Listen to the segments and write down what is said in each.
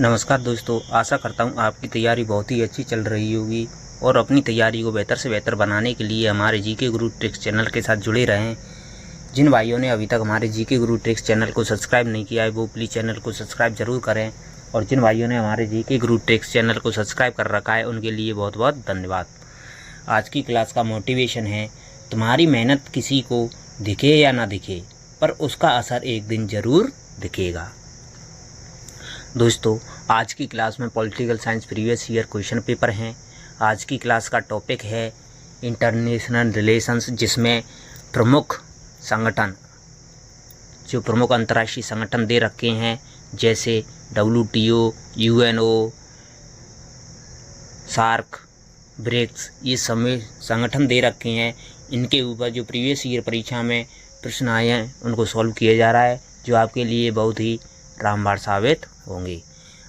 नमस्कार दोस्तों, आशा करता हूँ आपकी तैयारी बहुत ही अच्छी चल रही होगी और अपनी तैयारी को बेहतर से बेहतर बनाने के लिए हमारे जीके गुरु ट्रिक्स चैनल के साथ जुड़े रहें। जिन भाइयों ने अभी तक हमारे जीके गुरु ट्रिक्स चैनल को सब्सक्राइब नहीं किया है वो प्लीज़ चैनल को सब्सक्राइब जरूर करें, और जिन भाइयों ने हमारे जीके गुरु ट्रिक्स चैनल को सब्सक्राइब कर रखा है उनके लिए बहुत बहुत धन्यवाद। आज की क्लास का मोटिवेशन है, तुम्हारी मेहनत किसी को दिखे या ना दिखे पर उसका असर एक दिन ज़रूर दिखेगा। दोस्तों, आज की क्लास में political science previous year question paper हैं। आज की क्लास का टॉपिक है इंटरनेशनल रिलेशंस, जिसमें प्रमुख संगठन, जो प्रमुख अंतर्राष्ट्रीय संगठन दे रखे हैं जैसे WTO, UNO, सार्क, ब्रिक्स, ये सभी संगठन दे रखे हैं। इनके ऊपर जो प्रीवियस ईयर परीक्षा में प्रश्न आए हैं उनको सॉल्व किया जा रहा है, जो आपके लिए बहुत ही रामबाण साबित होंगे।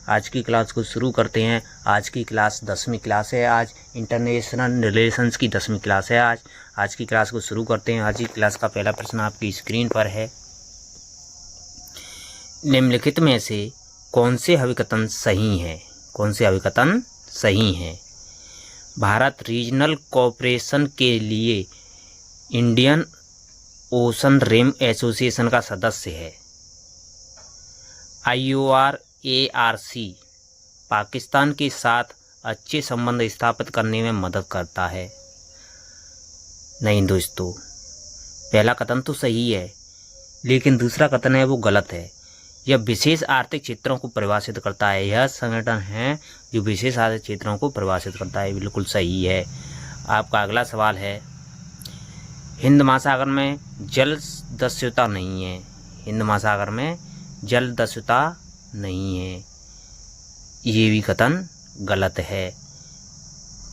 आज की क्लास को शुरू करते हैं। आज की क्लास 10वीं क्लास है। आज इंटरनेशनल रिलेशंस की 10वीं क्लास है। आज की क्लास को शुरू करते हैं। आज की क्लास का पहला प्रश्न आपकी स्क्रीन पर है। निम्नलिखित में से कौन से अभिकथन सही हैं? कौन से अभिकथन सही हैं? भारत रीजनल कोऑपरेशन के लिए इंडियन ओशन रिम एसोसिएशन का सदस्य है। IORARC पाकिस्तान के साथ अच्छे संबंध स्थापित करने में मदद करता है। नहीं दोस्तों, पहला कथन तो सही है, लेकिन दूसरा कथन है वो गलत है। यह विशेष आर्थिक क्षेत्रों को परिभाषित करता है। यह संगठन है जो विशेष आर्थिक क्षेत्रों को परिभाषित करता है। बिल्कुल सही है। आपका अगला सवाल है, हिंद महासागर में जल दस्युता नहीं है। हिंद महासागर में जल दस्युता नहीं है, ये भी कथन गलत है।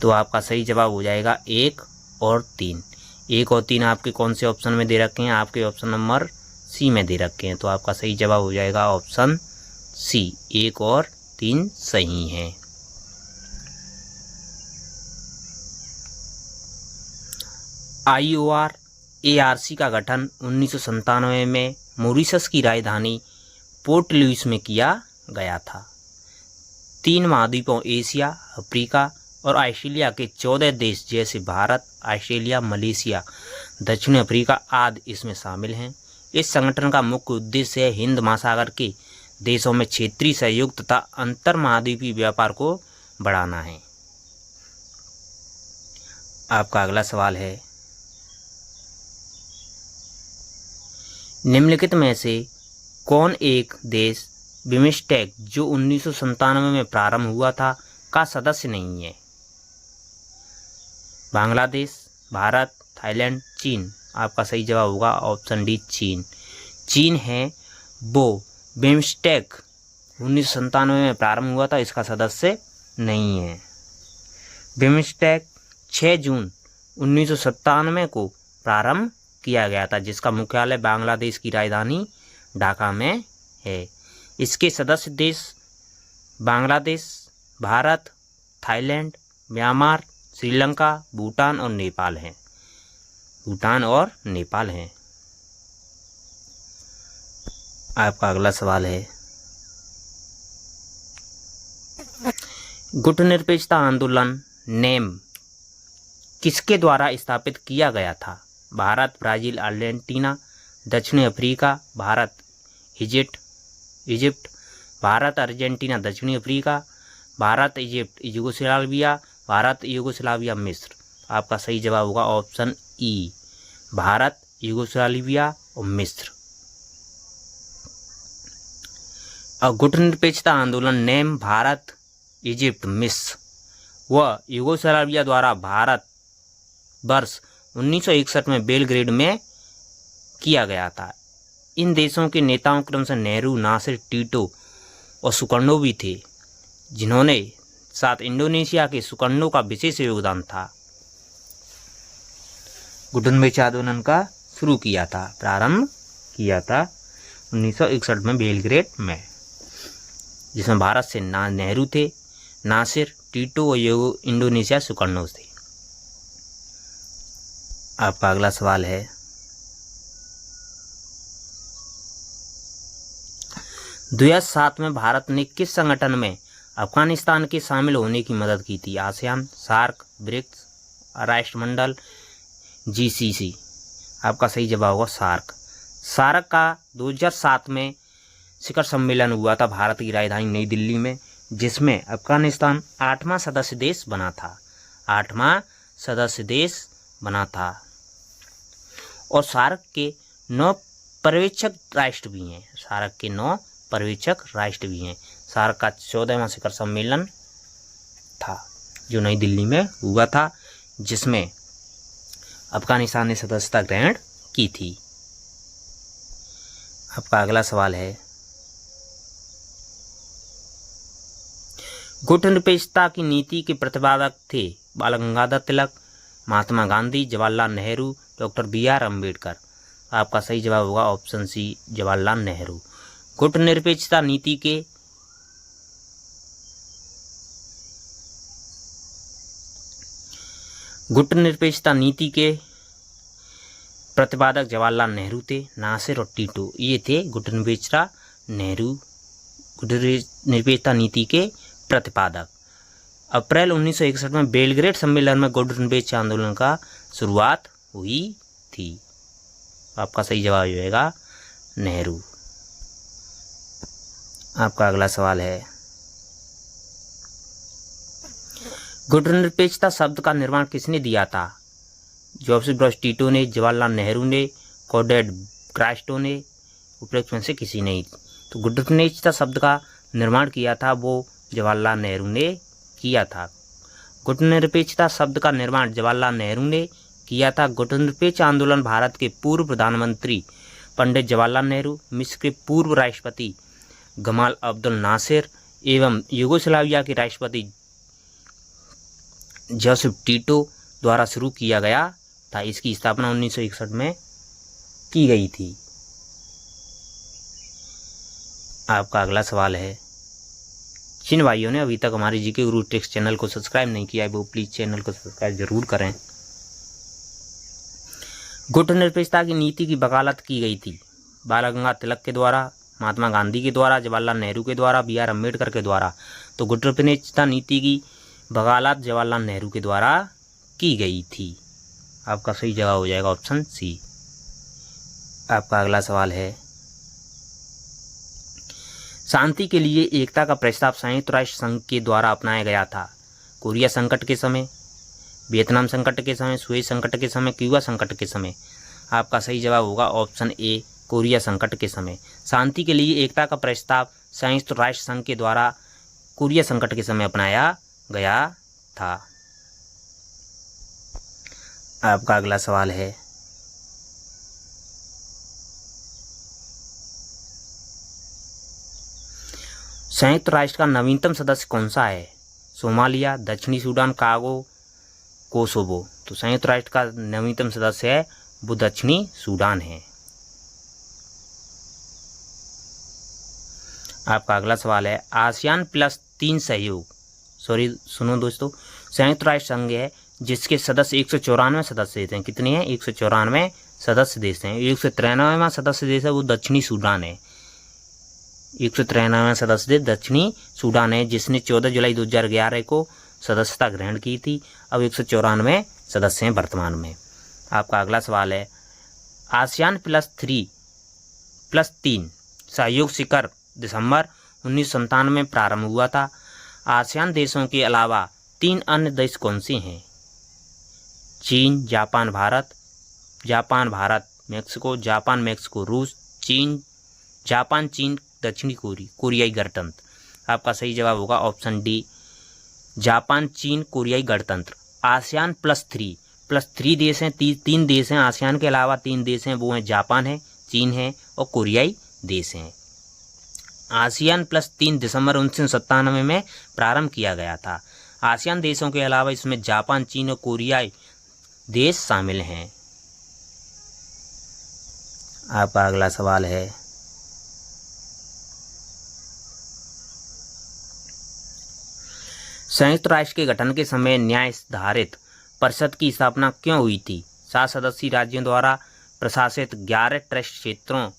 तो आपका सही जवाब हो जाएगा 1 और 3। 1 और 3 आपके कौन से ऑप्शन में दे रखे हैं? आपके ऑप्शन नंबर सी में दे रखे हैं। तो आपका सही जवाब हो जाएगा ऑप्शन सी। 1 और 3 सही हैं। IORARC का गठन 1997 में मॉरिशस की राजधानी पोर्ट लुइस में किया गया था। 3 महाद्वीपों एशिया, अफ्रीका और ऑस्ट्रेलिया के 14 देश जैसे भारत, ऑस्ट्रेलिया, मलेशिया, दक्षिण अफ्रीका आदि इसमें शामिल हैं। इस संगठन का मुख्य उद्देश्य है हिंद महासागर के देशों में क्षेत्रीय सहयोग तथा अंतर महाद्वीपीय व्यापार को बढ़ाना है। आपका अगला सवाल है, निम्नलिखित में से कौन एक देश बिमस्टेक जो 1997 में प्रारंभ हुआ था का सदस्य नहीं है? बांग्लादेश, भारत, थाईलैंड, चीन। आपका सही जवाब होगा ऑप्शन डी, चीन। चीन है वो बिमस्टेक 1997 में प्रारंभ हुआ था, इसका सदस्य नहीं है। बिमस्टेक 6 जून 1997 को प्रारंभ किया गया था, जिसका मुख्यालय बांग्लादेश की राजधानी ढाका में है। इसके सदस्य देश बांग्लादेश, भारत, थाईलैंड, म्यांमार, श्रीलंका, भूटान और नेपाल हैं। भूटान और नेपाल हैं। आपका अगला सवाल है, गुटनिरपेक्षता आंदोलन नेम किसके द्वारा स्थापित किया गया था? भारत, ब्राजील, अर्जेंटीना, दक्षिण Africa, Bharat, Egypt, Bharat, Argentina, दक्षिण Africa, Bharat, Egypt, Yugoslavia, Bharat, Yugoslavia, मिस्र। आपका सही जवाब होगा ऑप्शन ई, भारत, यूगोस्लाविया और मिस्र। और गुटनिरपेक्षता आंदोलन नेम भारत, इजिप्ट, मिस्र व यूगोस्लाविया द्वारा भारत वर्ष 1961 में बेलग्रेड में किया गया था। इन देशों के नेताओं क्रमशः नेहरू, नासिर, टीटो और सुकर्णो भी थे, जिन्होंने साथ इंडोनेशिया के सुकर्णो का विशेष योगदान था। गुटनिरपेक्षता आंदोलन का शुरू किया था, प्रारंभ किया था 1961 में बेलग्रेड में, जिसमें भारत से नेहरू थे, नासिर, टीटो और इंडोनेशिया सुकर्णो थे। आपका अगला सवाल है, 2007 में भारत ने किस संगठन में अफगानिस्तान के शामिल होने की मदद की थी? आसियान, सार्क, ब्रिक्स, राष्ट्रमंडल, जीसीसी। आपका सही जवाब होगा सार्क। सार्क का 2007 में शिखर सम्मेलन हुआ था भारत की राजधानी नई दिल्ली में, जिसमें अफगानिस्तान 8वां सदस्य देश बना था। 8वां सदस्य देश बना था। और सार्क के 9 पर्यवेक्षक राष्ट्र भी हैं। सार्क के 9 पर्यवेक्षक राष्ट्र भी हैं। सार्क का 14वां शिखर सम्मेलन था जो नई दिल्ली में हुआ था, जिसमें अफगानिस्तान ने सदस्यता ग्रहण की थी। आपका अगला सवाल है, गुटनिरपेक्षता की नीति के प्रतिपादक थे बाल गंगाधर तिलक, महात्मा गांधी, जवाहरलाल नेहरू, डॉक्टर BR अम्बेडकर। आपका सही जवाब होगा ऑप्शन सी, जवाहरलाल नेहरू। गुटनिरपेक्षता नीति के प्रतिपादक जवाहरलाल नेहरू थे। नासिर और टीटो ये थे गुटनिरपेक्षता नीति के प्रतिपादक। अप्रैल 1961 में बेलग्रेड सम्मेलन में गुटनिरपेक्ष आंदोलन का शुरुआत हुई थी। आपका सही जवाब हो जाएगा नेहरू। आपका अगला सवाल है, गुटनिरपेक्षता शब्द का निर्माण किसने दिया था? जोसेफ ब्रॉस टीटो ने, जवाहरलाल नेहरू ने, कॉनरेड ग्रास्टो ने, उपरोक्त में से किसी ने। तो गुटनिरपेक्षता शब्द का निर्माण किया था वो जवाहरलाल नेहरू ने किया था। गुटनिरपेक्षता शब्द का निर्माण जवाहरलाल नेहरू ने किया था। गुटनिरपेक्ष आंदोलन भारत के पूर्व प्रधानमंत्री पंडित जवाहरलाल नेहरू, मिस्र के पूर्व राष्ट्रपति गमाल अब्दुल नासिर एवं यूगोस्लाविया के राष्ट्रपति जोसेफ टीटो द्वारा शुरू किया गया था। इसकी स्थापना 1961 में की गई थी। आपका अगला सवाल है, जिन भाइयों ने अभी तक हमारे जीके गुरु टेक्स्ट चैनल को सब्सक्राइब नहीं किया है वो प्लीज चैनल को सब्सक्राइब जरूर करें। गुटनिरपेक्षता की नीति की वकालत की गई थी बाल गंगाधर तिलक के द्वारा, महात्मा गांधी के द्वारा, जवाहरलाल नेहरू के द्वारा, BR अम्बेडकर के द्वारा। तो गुटनिरपेक्षता नीति की वकालत जवाहरलाल नेहरू के द्वारा की गई थी। आपका सही जवाब हो जाएगा ऑप्शन सी। आपका अगला सवाल है, शांति के लिए एकता का प्रस्ताव संयुक्त राष्ट्र संघ के द्वारा अपनाया गया था। कोरिया संकट के समय, वियतनाम संकट के समय, सुएज संकट के समय, क्यूबा संकट के समय। आपका सही जवाब होगा ऑप्शन ए, कोरिया संकट के समय। शांति के लिए एकता का प्रस्ताव संयुक्त राष्ट्र संघ के द्वारा कोरिया संकट के समय अपनाया गया था। आपका अगला सवाल है, संयुक्त राष्ट्र का नवीनतम सदस्य कौन सा है? सोमालिया, दक्षिणी सूडान, कांगो, कोसोवो। तो संयुक्त राष्ट्र का नवीनतम सदस्य है वो दक्षिणी सूडान है। आपका अगला सवाल है, आसियान +3 सहयोग, सुनो दोस्तों, संयुक्त राष्ट्र संघ है जिसके सदस्य 194 सदस्य देश हैं। कितने हैं? 194 सदस्य देश हैं। 193वां सदस्य देश है वो दक्षिणी सूडान है। 193वां सदस्य देश दक्षिणी सूडान है, जिसने 14 जुलाई 2011 को सदस्यता ग्रहण की थी। अब 194 सदस्य हैं वर्तमान में। आपका अगला सवाल है, आसियान +3 सहयोग शिखर दिसंबर 1997 में प्रारंभ हुआ था। आसियान देशों के अलावा 3 अन्य देश कौन से हैं? चीन, Japan, Bharat, Mexico, Japan, Mexico, रूस, चीन, जापान, चीन, दक्षिणी कोरियाई गणतंत्र। आपका सही जवाब होगा ऑप्शन डी, जापान, चीन, कोरियाई गणतंत्र। आसियान +3 देश हैं, 3 देश हैं आसियान के अलावा, 3 देश हैं वो हैं जापान है, चीन है और कोरियाई देश हैं। आसियान +3 दिसंबर 1997 में प्रारंभ किया गया था। आसियान देशों के अलावा इसमें जापान, चीन और कोरियाई देश शामिल हैं। आपका अगला सवाल है, संयुक्त राष्ट्र के गठन के समय न्यायाधारित परिषद की स्थापना क्यों हुई थी? 7 सदस्यीय राज्यों द्वारा प्रशासित 11 ट्रस्ट क्षेत्रों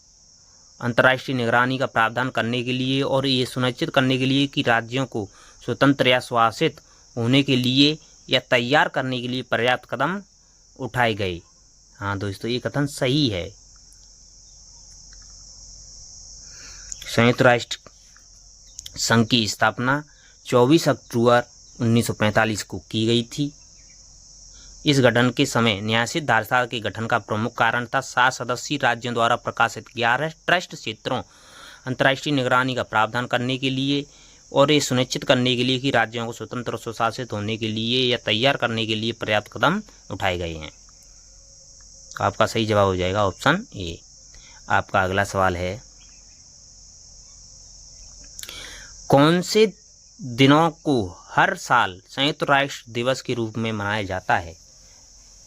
अंतर्राष्ट्रीय निगरानी का प्रावधान करने के लिए और ये सुनिश्चित करने के लिए कि राज्यों को स्वतंत्र या शासित होने के लिए या तैयार करने के लिए पर्याप्त कदम उठाए गए। हाँ दोस्तों, ये कथन सही है। संयुक्त राष्ट्र संघ की स्थापना 24 अक्टूबर 1945 को की गई थी। इस गठन के समय न्यासित धारसाल के गठन का प्रमुख कारण था 7 सदस्यीय राज्यों द्वारा प्रकाशित 11 ट्रस्ट क्षेत्रों अंतर्राष्ट्रीय निगरानी का प्रावधान करने के लिए और ये सुनिश्चित करने के लिए कि राज्यों को स्वतंत्र और स्वशासित होने के लिए या तैयार करने के लिए पर्याप्त कदम उठाए गए हैं। तो आपका सही जवाब हो जाएगा ऑप्शन ए। आपका अगला सवाल है, कौन से दिनों को हर साल संयुक्त राष्ट्र दिवस के रूप में मनाया जाता है?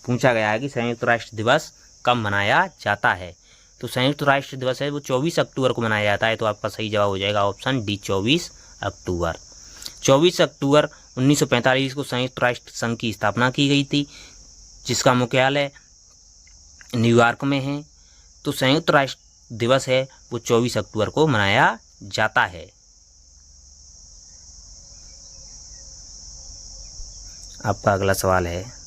पूछा गया है कि संयुक्त राष्ट्र दिवस कब मनाया जाता है। तो संयुक्त राष्ट्र दिवस है वो 24 अक्टूबर को मनाया जाता है। तो आपका सही जवाब हो जाएगा ऑप्शन डी, 24 अक्टूबर। 24 अक्टूबर 1945 को संयुक्त राष्ट्र संघ की स्थापना की गई थी, जिसका मुख्यालय न्यूयॉर्क में है। तो संयुक्त राष्ट्र दिवस है वो 24 अक्टूबर को मनाया जाता है। आपका अगला सवाल है,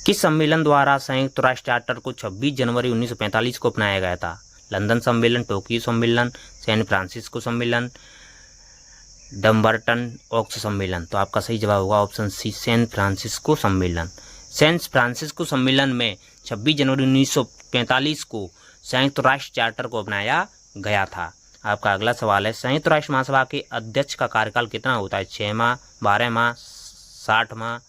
किस सम्मेलन द्वारा संयुक्त राष्ट्र चार्टर को 26 जनवरी 1945 को अपनाया गया था? लंदन सम्मेलन, टोक्यो सम्मेलन, सैन फ्रांसिस्को सम्मेलन, डम्बर्टन ओक्स सम्मेलन। तो आपका सही जवाब होगा ऑप्शन सी, सैन फ्रांसिस्को सम्मेलन। सैन फ्रांसिस्को सम्मेलन में 26 जनवरी 1945 को संयुक्त राष्ट्र चार्टर को अपनाया गया था। आपका अगला सवाल है, संयुक्त राष्ट्र महासभा के अध्यक्ष का कार्यकाल कितना होता है? 6 माह, 12 माह, 60 माह,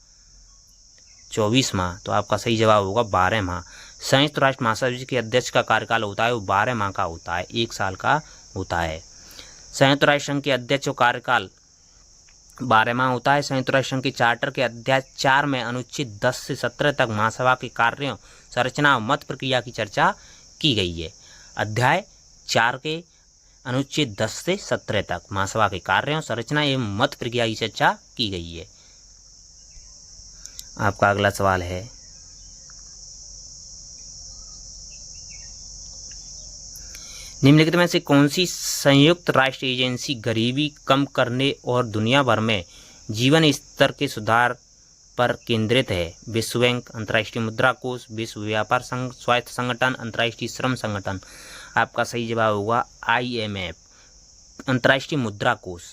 24 माह। तो आपका सही जवाब होगा 12 माह। संयुक्त राष्ट्र महासभा के अध्यक्ष का कार्यकाल होता है वो 12 माह का होता है, 1 साल का होता है। संयुक्त राष्ट्र संघ के अध्यक्ष का कार्यकाल 12 माह होता है। संयुक्त राष्ट्र संघ के चार्टर के अध्याय 4 में अनुच्छेद 10 से 17 तक महासभा के कार्यों, संरचना और मत प्रक्रिया की चर्चा की गई है। अध्याय 4 के अनुच्छेद 10 से 17 तक महासभा के कार्यों, संरचना एवं मत प्रक्रिया की चर्चा की गई है। आपका अगला सवाल है, निम्नलिखित में से कौन सी संयुक्त राष्ट्र एजेंसी गरीबी कम करने और दुनिया भर में जीवन स्तर के सुधार पर केंद्रित है? विश्व बैंक, अंतर्राष्ट्रीय मुद्रा कोष, विश्व व्यापार संघ, स्वास्थ्य संगठन, अंतर्राष्ट्रीय श्रम संगठन। आपका सही जवाब होगा IMF, अंतर्राष्ट्रीय मुद्रा कोष।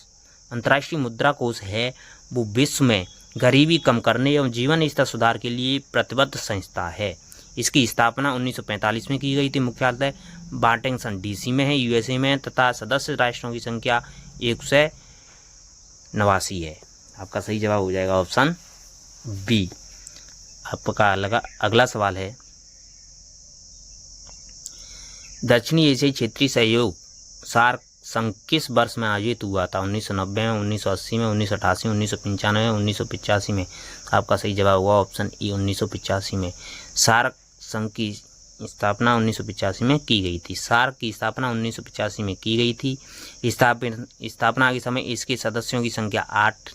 अंतर्राष्ट्रीय मुद्रा कोष है वो विश्व में गरीबी कम करने एवं जीवन स्तर सुधार के लिए प्रतिबद्ध संस्था है। इसकी स्थापना 1945 में की गई थी। मुख्यालय वाशिंगटन DC में है, USA में, तथा सदस्य राष्ट्रों की संख्या 189 है। आपका सही जवाब हो जाएगा ऑप्शन बी। आपका अगला सवाल है, दक्षिणी एशियाई क्षेत्रीय सहयोग सार्क संघ किस वर्ष में आयोजित हुआ था? 1990 में, 1980 में, 1988 में, 1995 में, 1985 में। आपका सही जवाब हुआ ऑप्शन ई, 1985 में। सार्क संघ की स्थापना 1985 में की गई थी। सार्क की स्थापना 1985 में की गई थी। स्थापना के समय इसके सदस्यों की संख्या 8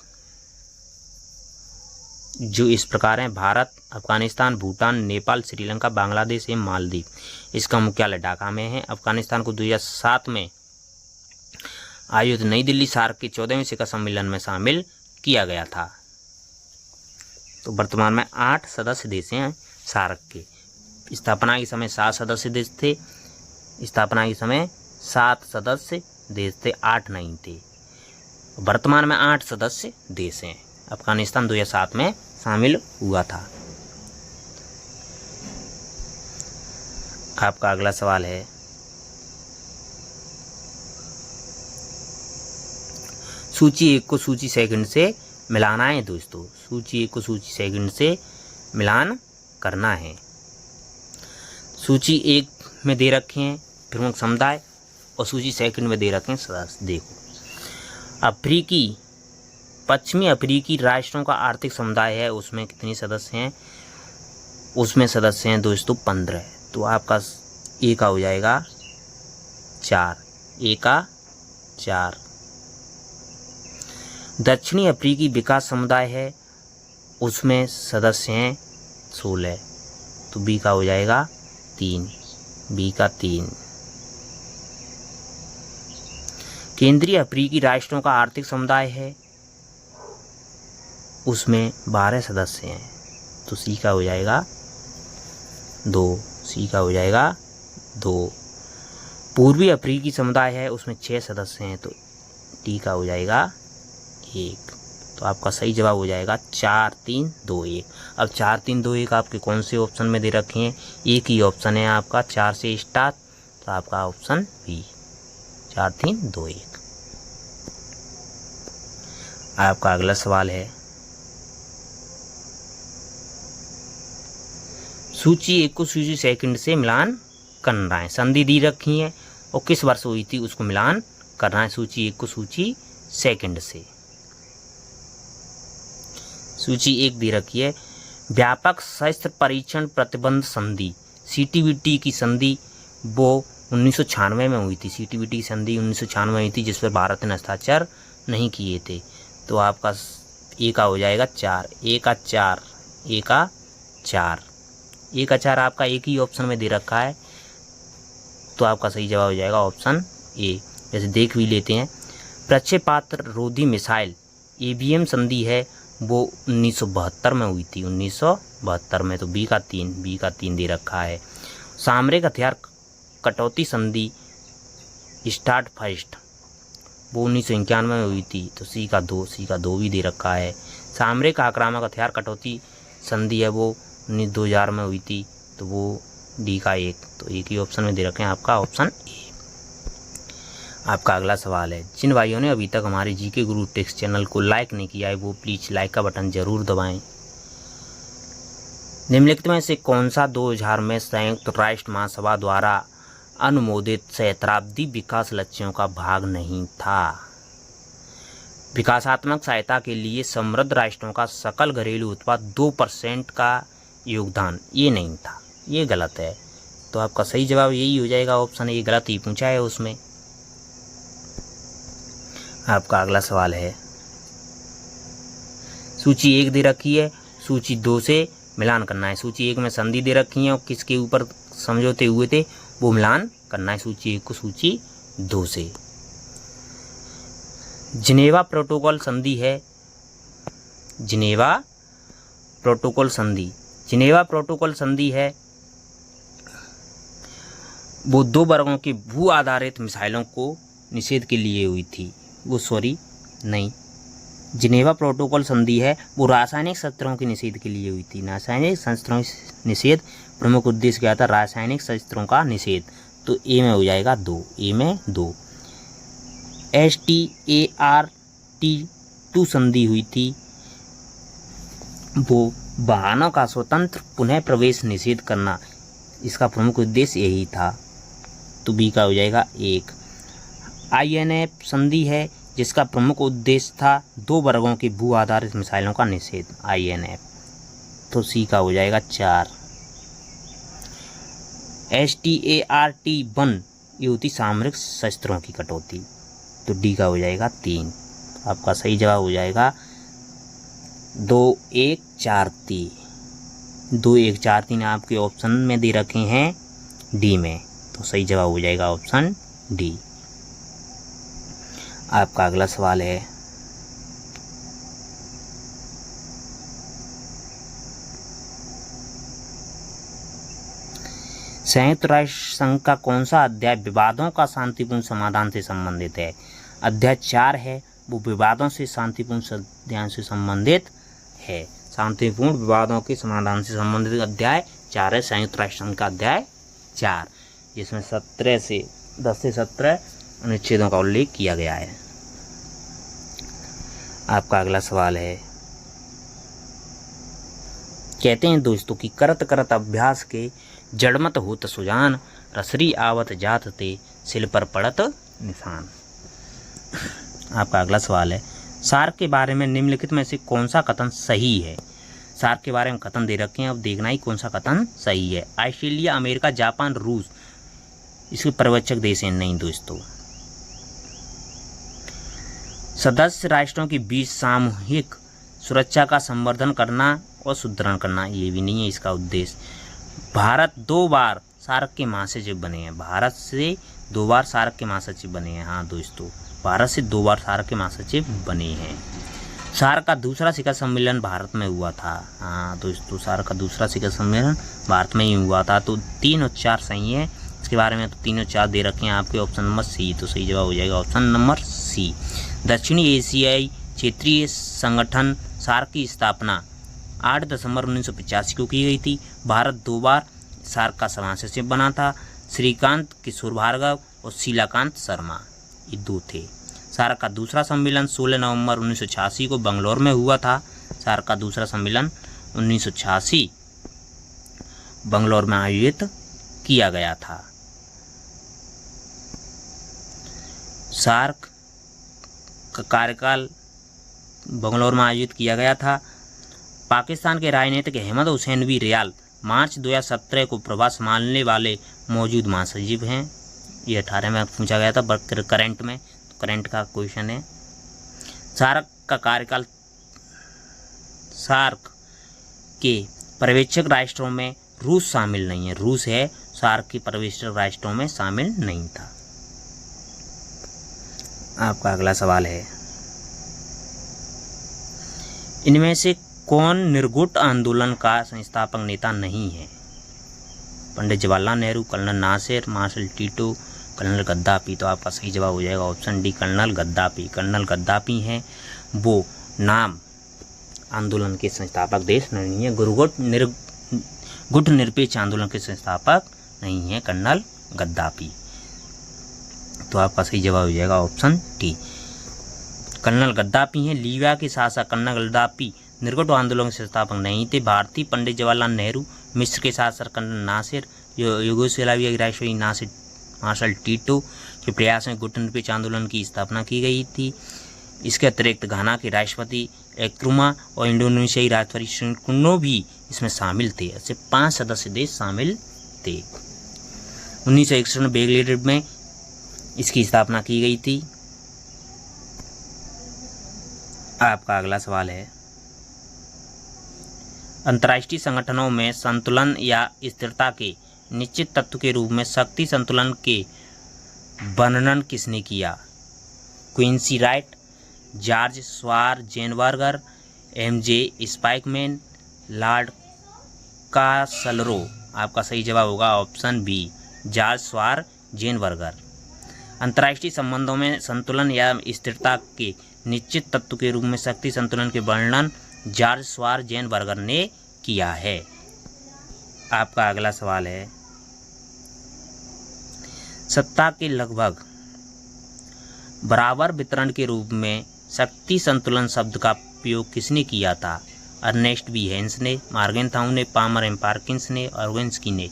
जो इस प्रकार हैं: भारत, अफगानिस्तान, भूटान, नेपाल, श्रीलंका, बांग्लादेश एवं मालदीव। इसका मुख्यालय ढाका में है। अफगानिस्तान को 2007 में आयोजित नई दिल्ली सार्क के 14वें शिखर सम्मेलन में शामिल किया गया था। तो वर्तमान में 8 सदस्य देश हैं सार्क के। स्थापना के समय 7 सदस्य देश थे। स्थापना के समय 7 सदस्य देश थे, 8 नहीं थे। वर्तमान में 8 सदस्य देश हैं। अफगानिस्तान 2007 में शामिल हुआ था। आपका अगला सवाल है, सूची 1 को सूची सेकंड से मिलाना है दोस्तों। सूची 1 को सूची सेकंड से मिलान करना है। सूची 1 में दे रखे हैं प्रमुख समुदाय और सूची सेकंड में दे रखे हैं सदस्य। देखो, पश्चिमी अफ्रीकी राष्ट्रों का आर्थिक समुदाय है, उसमें कितने सदस्य हैं? उसमें सदस्य हैं दोस्तों 15। तो आपका ए का हो जाएगा 4, ए का 4। दक्षिणी अफ्रीकी विकास समुदाय है, उसमें सदस्य हैं 16। तो बी का हो जाएगा 3, बी का 3। केंद्रीय अफ्रीकी राष्ट्रों का आर्थिक समुदाय है, उसमें 12 सदस्य हैं, तो सी का हो जाएगा 2, सी का हो जाएगा 2। पूर्वी अफ्रीकी समुदाय है, उसमें 6 सदस्य हैं, तो डी का हो जाएगा 1। तो आपका सही जवाब हो जाएगा 4, 3, 2, 1। अब 4, 3, 2, 1 आपके कौन से ऑप्शन में दे रखे हैं? एक ही ऑप्शन है आपका 4 से स्टार्ट, तो आपका ऑप्शन बी 4, 3, 2, 1। आपका अगला सवाल है, सूची 1 को सूची सेकंड से मिलान करना है। संधि दी रखी है और किस वर्ष हुई थी उसको मिलान करना है। सूची 1 को सूची सेकंड से। सूची 1 दी रखी है, व्यापक शस्त्र परीक्षण प्रतिबंध संधि CTBT की संधि वो 1996 में हुई थी। CTBT की संधि 1996 में हुई थी, जिस पर भारत ने हस्ताक्षर नहीं किए थे। तो आपका ए का हो जाएगा 4, ए का 4, ए का 4, ए का 4 आपका एक ही ऑप्शन में दे रखा है, तो आपका सही जवाब हो जाएगा ऑप्शन ए। जैसे देख भी लेते हैं, प्रक्षेपास्त्र रोधी मिसाइल ABM संधि है वो 1972 में हुई थी, 1972 में, तो बी का 3, बी का 3 दे रखा है। सामरिक हथियार कटौती संधि स्टार्ट फर्स्ट वो 1991 में हुई थी, तो सी का 2, सी का 2 भी दे रखा है। सामरिक आक्रामक हथियार कटौती संधि है वो 2000 में हुई थी, तो वो डी का 1, तो एक ही ऑप्शन में दे रखे हैं, आपका ऑप्शन ए। आपका अगला सवाल है, जिन भाइयों ने अभी तक हमारे जीके गुरु टेक्स्ट चैनल को लाइक नहीं किया है वो प्लीज़ लाइक का बटन जरूर दबाएं। निम्नलिखित में से कौन सा 2000 में संयुक्त राष्ट्र महासभा द्वारा अनुमोदित सहस्राब्दी विकास लक्ष्यों का भाग नहीं था? विकासात्मक सहायता के लिए समृद्ध राष्ट्रों का सकल घरेलू उत्पाद 2% का योगदान, ये नहीं था, ये गलत है। तो आपका सही जवाब यही हो जाएगा ऑप्शन ए। गलत ही पूछा है उसमें। आपका अगला सवाल है, सूची 1 दे रखी है, सूची 2 से मिलान करना है। सूची 1 में संधि दे रखी है और किसके ऊपर समझौते हुए थे वो मिलान करना है सूची 1 को सूची 2 से। जिनेवा प्रोटोकॉल संधि है, जिनेवा प्रोटोकॉल संधि, जिनेवा प्रोटोकॉल संधि है वो 2 वर्गों के भू आधारित मिसाइलों को निषेध के लिए हुई थी। जिनेवा प्रोटोकॉल संधि है वो रासायनिक शस्त्रों के निषेध के लिए हुई थी। रासायनिक शस्त्रों निषेध प्रमुख उद्देश्य क्या था? रासायनिक शस्त्रों का निषेध, तो ए में हो जाएगा 2, ए में 2। START-2 संधि हुई थी वो वाहनों का स्वतंत्र पुनः प्रवेश निषेध करना, इसका प्रमुख उद्देश्य यही था, तो बी का हो जाएगा 1। INF संधि है जिसका प्रमुख उद्देश्य था 2 वर्गों के भू आधारित मिसाइलों का निषेध, INF, तो सी का हो जाएगा 4। START-1 ये होती सामरिक शस्त्रों की कटौती, तो डी का हो जाएगा 3। आपका सही जवाब हो जाएगा 2, 1, 4, 3। 2, 1, 4, 3 आपके ऑप्शन में दे रखे हैं डी में, तो सही जवाब हो जाएगा ऑप्शन डी। आपका अगला सवाल है, संयुक्त राष्ट्र संघ का कौन सा अध्याय विवादों का शांतिपूर्ण समाधान से संबंधित है? अध्याय 4 है वो विवादों से शांतिपूर्ण समाधान से संबंधित है। शांतिपूर्ण विवादों के समाधान से संबंधित अध्याय 4 है, संयुक्त राष्ट्र संघ का अध्याय 4, जिसमें 10 से 17 अनुच्छेदों का उल्लेख किया गया है। आपका अगला सवाल है, कहते हैं दोस्तों कि करत करत अभ्यास के जड़मत होत सुजान, रसरी आवत जात ते सिल पर पड़त निशान। आपका अगला सवाल है, सार्क के बारे में निम्नलिखित में से कौन सा कथन सही है? सार्क के बारे में कथन दे रखे हैं, अब देखना ही कौन सा कथन सही है। ऑस्ट्रेलिया, अमेरिका, जापान, रूस इसके पर्यवेक्षक देश हैं? नहीं दोस्तों। सदस्य राष्ट्रों के बीच सामूहिक सुरक्षा का संवर्धन करना और सुदृढ़ करना, ये भी नहीं है इसका उद्देश्य। भारत 2 बार सार्क के महासचिव बने हैं। भारत से 2 बार सार्क के महासचिव बने हैं। हाँ दोस्तों, भारत से 2 बार सार्क के महासचिव बने हैं। सार्क का दूसरा शिखर सम्मेलन भारत में हुआ था। हाँ दोस्तों, सार्क का दूसरा शिखर सम्मेलन भारत में ही हुआ था। तो 3 और 4 सही है इसके बारे में। तो 3 और 4 दे रखे हैं आपके, ऑप्शन नंबर सी। तो सही जवाब हो जाएगा ऑप्शन नंबर सी। दक्षिणी एशियाई क्षेत्रीय संगठन सार्क की स्थापना 8 दिसंबर 1985 को की गई थी। भारत 2 बार सार्क का महासचिव बना था। श्रीकांत किशोर भार्गव और शीलाकांत शर्मा ये 2 थे। सार्क का दूसरा सम्मेलन 16 नवंबर 1986 को बंगलौर में हुआ था। सार्क का दूसरा सम्मेलन 1986 बंगलौर में आयोजित किया गया था। सार्क का कार्यकाल बंगलौर में आयोजित किया गया था। पाकिस्तान के राजनीतिक अहमद हुसैन भी रियाल मार्च 2017 को प्रभार संभालने वाले मौजूद महासचिव हैं। ये 18 में पूछा गया था करंट में, तो करंट का क्वेश्चन है। सार्क का कार्यकाल, सार्क के पर्यवेक्षक राष्ट्रों में रूस शामिल नहीं है। रूस है सार्क के पर्यवेक्षक राष्ट्रों में शामिल नहीं था। आपका अगला सवाल है, इनमें से कौन निर्गुट आंदोलन का संस्थापक नेता नहीं है? Pandit Jawaharlal Nehru, colonel Nasser, marshal Tito, colonel Gaddafi. तो आपका सही जवाब हो जाएगा option D, colonel Gaddafi. Colonel Gaddafi हैं वो नाम आंदोलन के संस्थापक देश नहीं है। गुट निरपेक्ष आंदोलन के संस्थापक नहीं है कर्नल गद्दाफी। तो आपका सही जवाब हो जाएगा ऑप्शन डी, कर्नल गद्दाफी हैं। लीबिया के शासक कर्नल गद्दाफी निर्गुट आंदोलन के संस्थापक नहीं थे। भारतीय पंडित जवाहरलाल नेहरू, मिस्र के शासक कर्नल नासिर, यूगोस्लाविया के राष्ट्रपति नासिर मार्शल टीटो के प्रयास में गुट निरपेक्ष आंदोलन की स्थापना की गई थी। इसके अतिरिक्त घाना के राष्ट्रपति नक्रुमा और इंडोनेशियाई राष्ट्रपति सुकर्नो भी इसमें शामिल थे। ऐसे 5 सदस्य देश शामिल थे। 1961 में बेलग्रेड में इसकी स्थापना की गई थी। आपका अगला सवाल है, अंतर्राष्ट्रीय संगठनों में संतुलन या स्थिरता के निश्चित तत्व के रूप में शक्ति संतुलन के वर्णन किसने किया? Quincy Wright, George Schwarzenegger, MJ Spykman, Lord Castlereagh. आपका सही जवाब होगा ऑप्शन बी, जॉर्ज श्वार्ज़ेनेगर। अंतर्राष्ट्रीय संबंधों में संतुलन या स्थिरता के निश्चित तत्व के रूप में शक्ति संतुलन के वर्णन जॉर्ज श्वार्ज़ेनेगर ने किया है। आपका अगला सवाल है, सत्ता के लगभग बराबर वितरण के रूप में शक्ति संतुलन शब्द का उपयोग किसने किया था? अर्नेस्ट बी हेंस ने, मॉर्गेनथाउ ने, पामर एम पार्किंस ने, अर्विन्स्की ने।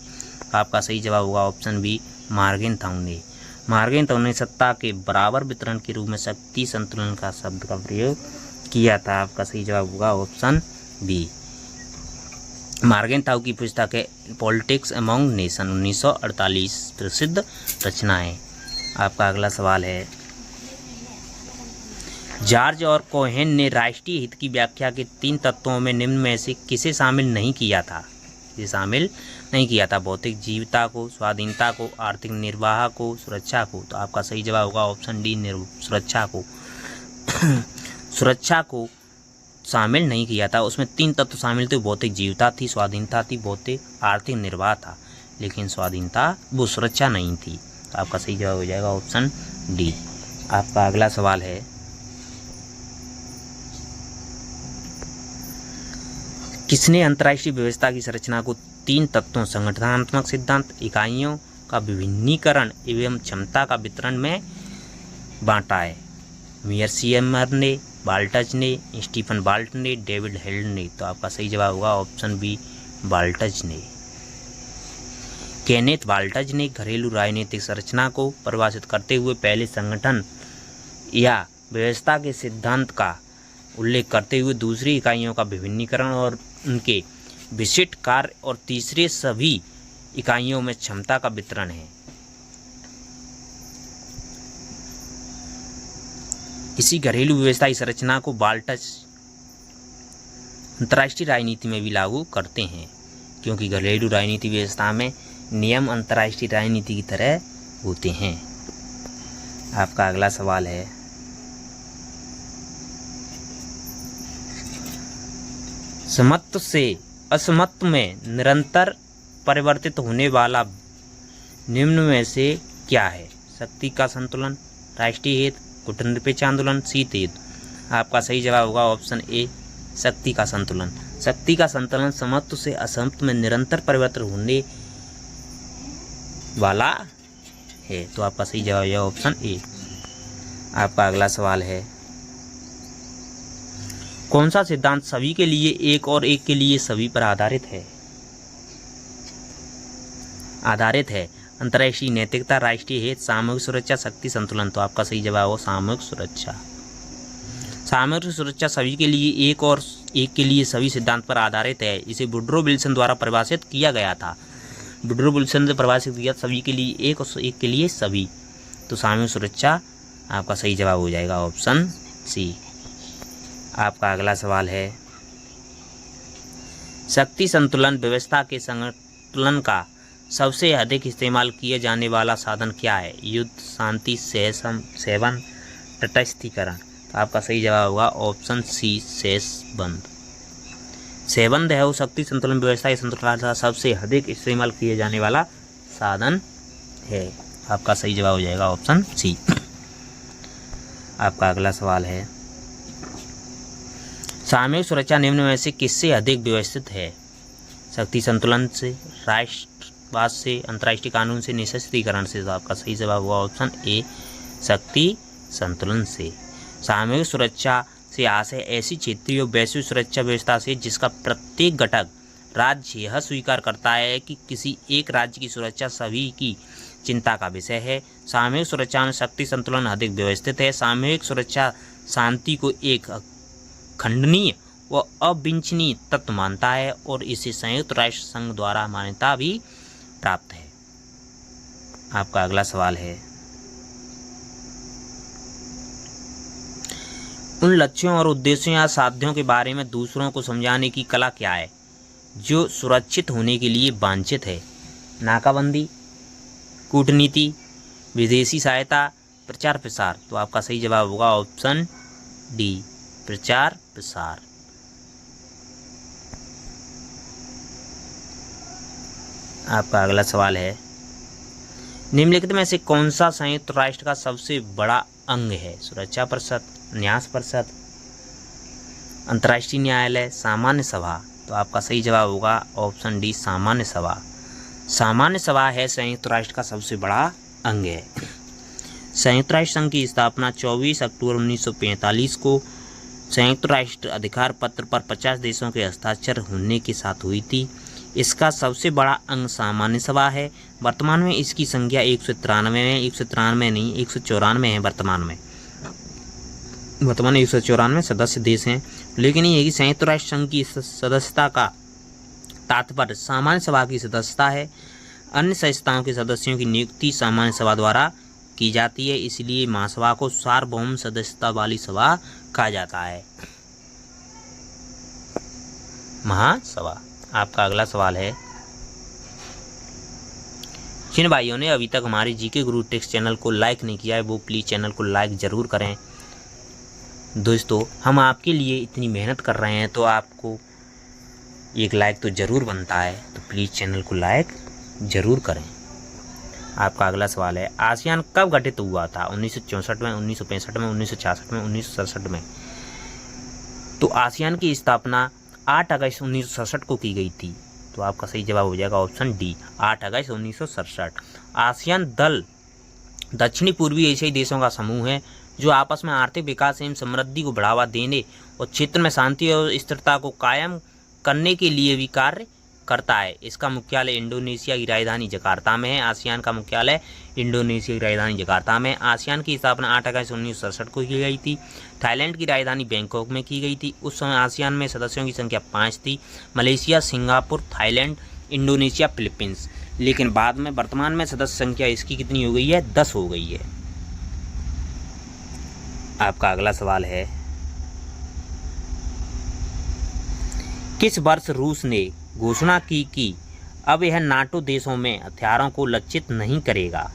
आपका सही जवाब होगा ऑप्शन बी, मॉर्गेनथाउ ने। मॉर्गेनथाउ ने सत्ता के बराबर वितरण के रूप में शक्ति संतुलन का शब्द का प्रयोग किया था। आपका सही जवाब होगा ऑप्शन बी। मॉर्गेनथाउ की पुस्तक है पॉलिटिक्स अमंग नेशन 1948 प्रसिद्ध रचना है। आपका अगला सवाल है, जॉर्ज और कोहेन ने राष्ट्रीय हित की व्याख्या के 3 तत्वों में निम्न में से किसे शामिल नहीं किया था? ये शामिल नहीं किया था, भौतिक जीवता को, स्वाधीनता को, आर्थिक निर्वाह को, सुरक्षा को। तो आपका सही जवाब होगा ऑप्शन डी, सुरक्षा को। सुरक्षा को शामिल नहीं किया था। उसमें 3 तत्व शामिल थे, भौतिक जीवता थी, स्वाधीनता थी, भौतिक आर्थिक निर्वाह था, लेकिन स्वाधीनता वो सुरक्षा नहीं थी। तो आपका सही जवाब हो जाएगा ऑप्शन डी। आपका अगला सवाल है, किसने अंतर्राष्ट्रीय व्यवस्था की संरचना को 3 तत्वों संगठनात्मक सिद्धांत, इकाइयों का विभिन्नीकरण एवं क्षमता का वितरण में बांटा है? मियरसियमर ने, बाल्टज ने, स्टीफन बाल्ट ने, डेविड हेल्ड ने। तो आपका सही जवाब होगा ऑप्शन बी, बाल्टज ने। केनेथ बाल्टज ने घरेलू राजनीतिक संरचना को परिभाषित करते हुए पहले संगठन या व्यवस्था के सिद्धांत का उल्लेख करते हुए दूसरी इकाइयों का विभिन्नीकरण और उनके विशिष्ट कार्य और तीसरे सभी इकाइयों में क्षमता का वितरण है। इसी घरेलू व्यवस्था की संरचना को बाल्टज अंतर्राष्ट्रीय राजनीति में भी लागू करते हैं। क्योंकि घरेलू राजनीति व्यवस्था में नियम अंतर्राष्ट्रीय राजनीति की तरह होते हैं। आपका अगला सवाल है, समत्व से असमत्व में निरंतर परिवर्तित होने वाला निम्न में से क्या है? शक्ति का संतुलन, राष्ट्रीय हित, गुटनिरपेक्ष आंदोलन, शीत युद्ध। आपका सही जवाब होगा ऑप्शन ए, शक्ति का संतुलन। शक्ति का संतुलन समत्व से असमत्व में निरंतर परिवर्तन होने वाला है, तो आपका सही जवाब है ऑप्शन ए। आपका अगला सवाल है, कौन सा सिद्धांत सभी के लिए एक और एक के लिए सभी पर आधारित है? अंतर्राष्ट्रीय नैतिकता, राष्ट्रीय हित, सामूहिक सुरक्षा, शक्ति संतुलन। तो आपका सही जवाब हो सामूहिक सुरक्षा। सामूहिक सुरक्षा सभी के लिए एक और एक के लिए सभी सिद्धांत पर आधारित है। इसे वुड्रो विल्सन द्वारा परिभाषित किया गया था। वुड्रो विल्सन ने परिभाषित किया सभी के लिए एक और एक के लिए सभी। तो सामूहिक सुरक्षा आपका सही जवाब हो जाएगा ऑप्शन सी। आपका अगला सवाल है, शक्ति संतुलन व्यवस्था के संतुलन का सबसे अधिक इस्तेमाल किए जाने वाला साधन क्या है? युद्ध, शांति, सेवन, तटस्थीकरण। तो आपका सही जवाब होगा ऑप्शन सी, शेषबंद। सेबंद है वो शक्ति संतुलन व्यवस्था के संतुलन का सबसे अधिक इस्तेमाल किए जाने वाला साधन है। आपका सही जवाब हो जाएगा ऑप्शन सी। आपका अगला सवाल है, सामूहिक सुरक्षा निम्न में से किससे अधिक व्यवस्थित है? शक्ति संतुलन से, राष्ट्रवाद से, अंतर्राष्ट्रीय कानून से, निःशस्त्रीकरण से। तो आपका सही जवाब हुआ ऑप्शन ए, शक्ति संतुलन से। सामूहिक सुरक्षा से आशय ऐसी क्षेत्रीय और वैश्विक सुरक्षा व्यवस्था से जिसका प्रत्येक घटक राज्य यह स्वीकार करता है कि किसी एक राज्य की सुरक्षा सभी की चिंता का विषय है। सामूहिक सुरक्षा में शक्ति संतुलन अधिक व्यवस्थित है। सामूहिक सुरक्षा शांति को एक खंडनीय व अविच्छिन्न तत्व मानता है और इसे संयुक्त राष्ट्र संघ द्वारा मान्यता भी प्राप्त है। आपका अगला सवाल है, उन लक्ष्यों और उद्देश्यों या साध्यों के बारे में दूसरों को समझाने की कला क्या है जो सुरक्षित होने के लिए वांछित है? नाकाबंदी, कूटनीति, विदेशी सहायता, प्रचार प्रसार। तो आपका सही जवाब होगा ऑप्शन डी, प्रचार प्रसार। आपका अगला सवाल है, निम्नलिखित में से कौन सा संयुक्त राष्ट्र का सबसे बड़ा अंग है? सुरक्षा परिषद, न्यास परिषद, अंतर्राष्ट्रीय न्यायालय, सामान्य सभा। तो आपका सही जवाब होगा ऑप्शन डी, सामान्य सभा। सामान्य सभा है संयुक्त राष्ट्र का सबसे बड़ा अंग है। संयुक्त राष्ट्र संघ की स्थापना 24 अक्टूबर 1945 को संयुक्त राष्ट्र अधिकार पत्र पर 50 देशों के हस्ताक्षर होने के साथ हुई थी। इसका सबसे बड़ा अंग सामान्य सभा है। वर्तमान में इसकी संख्या 193 है, 193 नहीं 194 है। वर्तमान में 194 सदस्य देश हैं। लेकिन ये कि संयुक्त राष्ट्र संघ की सदस्यता का तात्पर्य सामान्य सभा की सदस्यता है। अन्य संस्थाओं के सदस्यों की नियुक्ति सामान्य सभा द्वारा की जाती है, इसलिए महासभा को सार्वभौम सदस्यता वाली सभा कहा जाता है। महासभा। आपका अगला सवाल है, जिन भाइयों ने अभी तक हमारे जीके गुरु टेक्स्ट चैनल को लाइक नहीं किया है वो प्लीज़ चैनल को लाइक ज़रूर करें। दोस्तों, हम आपके लिए इतनी मेहनत कर रहे हैं तो आपको एक लाइक तो ज़रूर बनता है, तो प्लीज़ चैनल को लाइक ज़रूर करें। आपका अगला सवाल है, आसियान कब गठित हुआ था? 1964 में, 1965 में, 1966 में, 1967 में। तो आसियान की स्थापना 8 अगस्त 1967 को की गई थी। तो आपका सही जवाब हो जाएगा ऑप्शन डी, 8 अगस्त 1967। आसियान दल दक्षिणी पूर्वी एशियाई देशों का समूह है जो आपस में आर्थिक विकास एवं समृद्धि को बढ़ावा देने और क्षेत्र में शांति और स्थिरता को कायम करने के लिए भी कार्य करता है। इसका मुख्यालय इंडोनेशिया की राजधानी जकार्ता में है। आसियान का मुख्यालय इंडोनेशिया की राजधानी जकार्ता में। आसियान की स्थापना 8 अगस्त 1967 को की गई थी। थाईलैंड की राजधानी बैंकॉक में की गई थी। उस समय आसियान में सदस्यों की संख्या 5 थी, Malaysia, Singapore, Thailand, Indonesia, Philippines. लेकिन बाद में वर्तमान में सदस्य संख्या इसकी कितनी हो गई है? 10 हो गई है। आपका अगला सवाल है, किस वर्ष रूस ने घोषणा की कि अब यह नाटो देशों में हथियारों को लक्षित नहीं करेगा।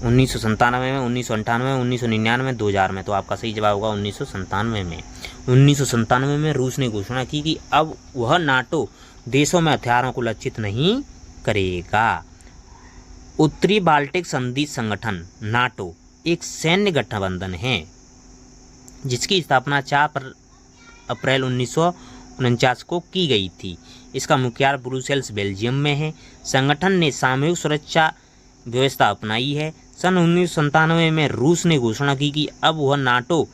1997 में, 1998 में, 1999 में, 2000 में। तो आपका सही जवाब होगा 1997 में। 1997 में रूस ने घोषणा की कि अब वह नाटो देशों में हथियारों को लक्षित नहीं करेगा। उत्तरी बाल्टिक संधि संगठन नाटो एक सैन्य गठबंधन है जिसकी स्थापना 4 अप्रैल 1949 को की गई थी। इसका मुख्यालय ब्रुसेल्स बेल्जियम में है। संगठन ने सामूहिक सुरक्षा व्यवस्था अपनाई है। सन 1997 में रूस ने घोषणा की कि अब वह नाटो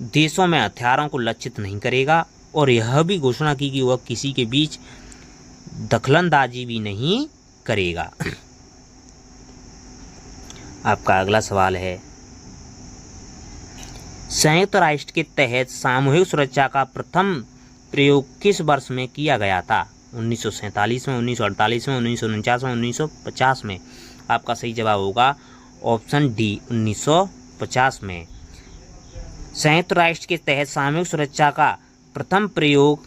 देशों में हथियारों को लक्षित नहीं करेगा और यह भी घोषणा की कि वह किसी के बीच दखलंदाजी भी नहीं करेगा। आपका अगला सवाल है, संयुक्त राष्ट्र के तहत सामूहिक सुरक्षा का प्रथम प्रयोग किस वर्ष में किया गया था? 1947 में, 1948 में, 1949 में, 1950 में। आपका सही जवाब होगा ऑप्शन डी 1950 में। संयुक्त राष्ट्र के तहत सामूहिक सुरक्षा का प्रथम प्रयोग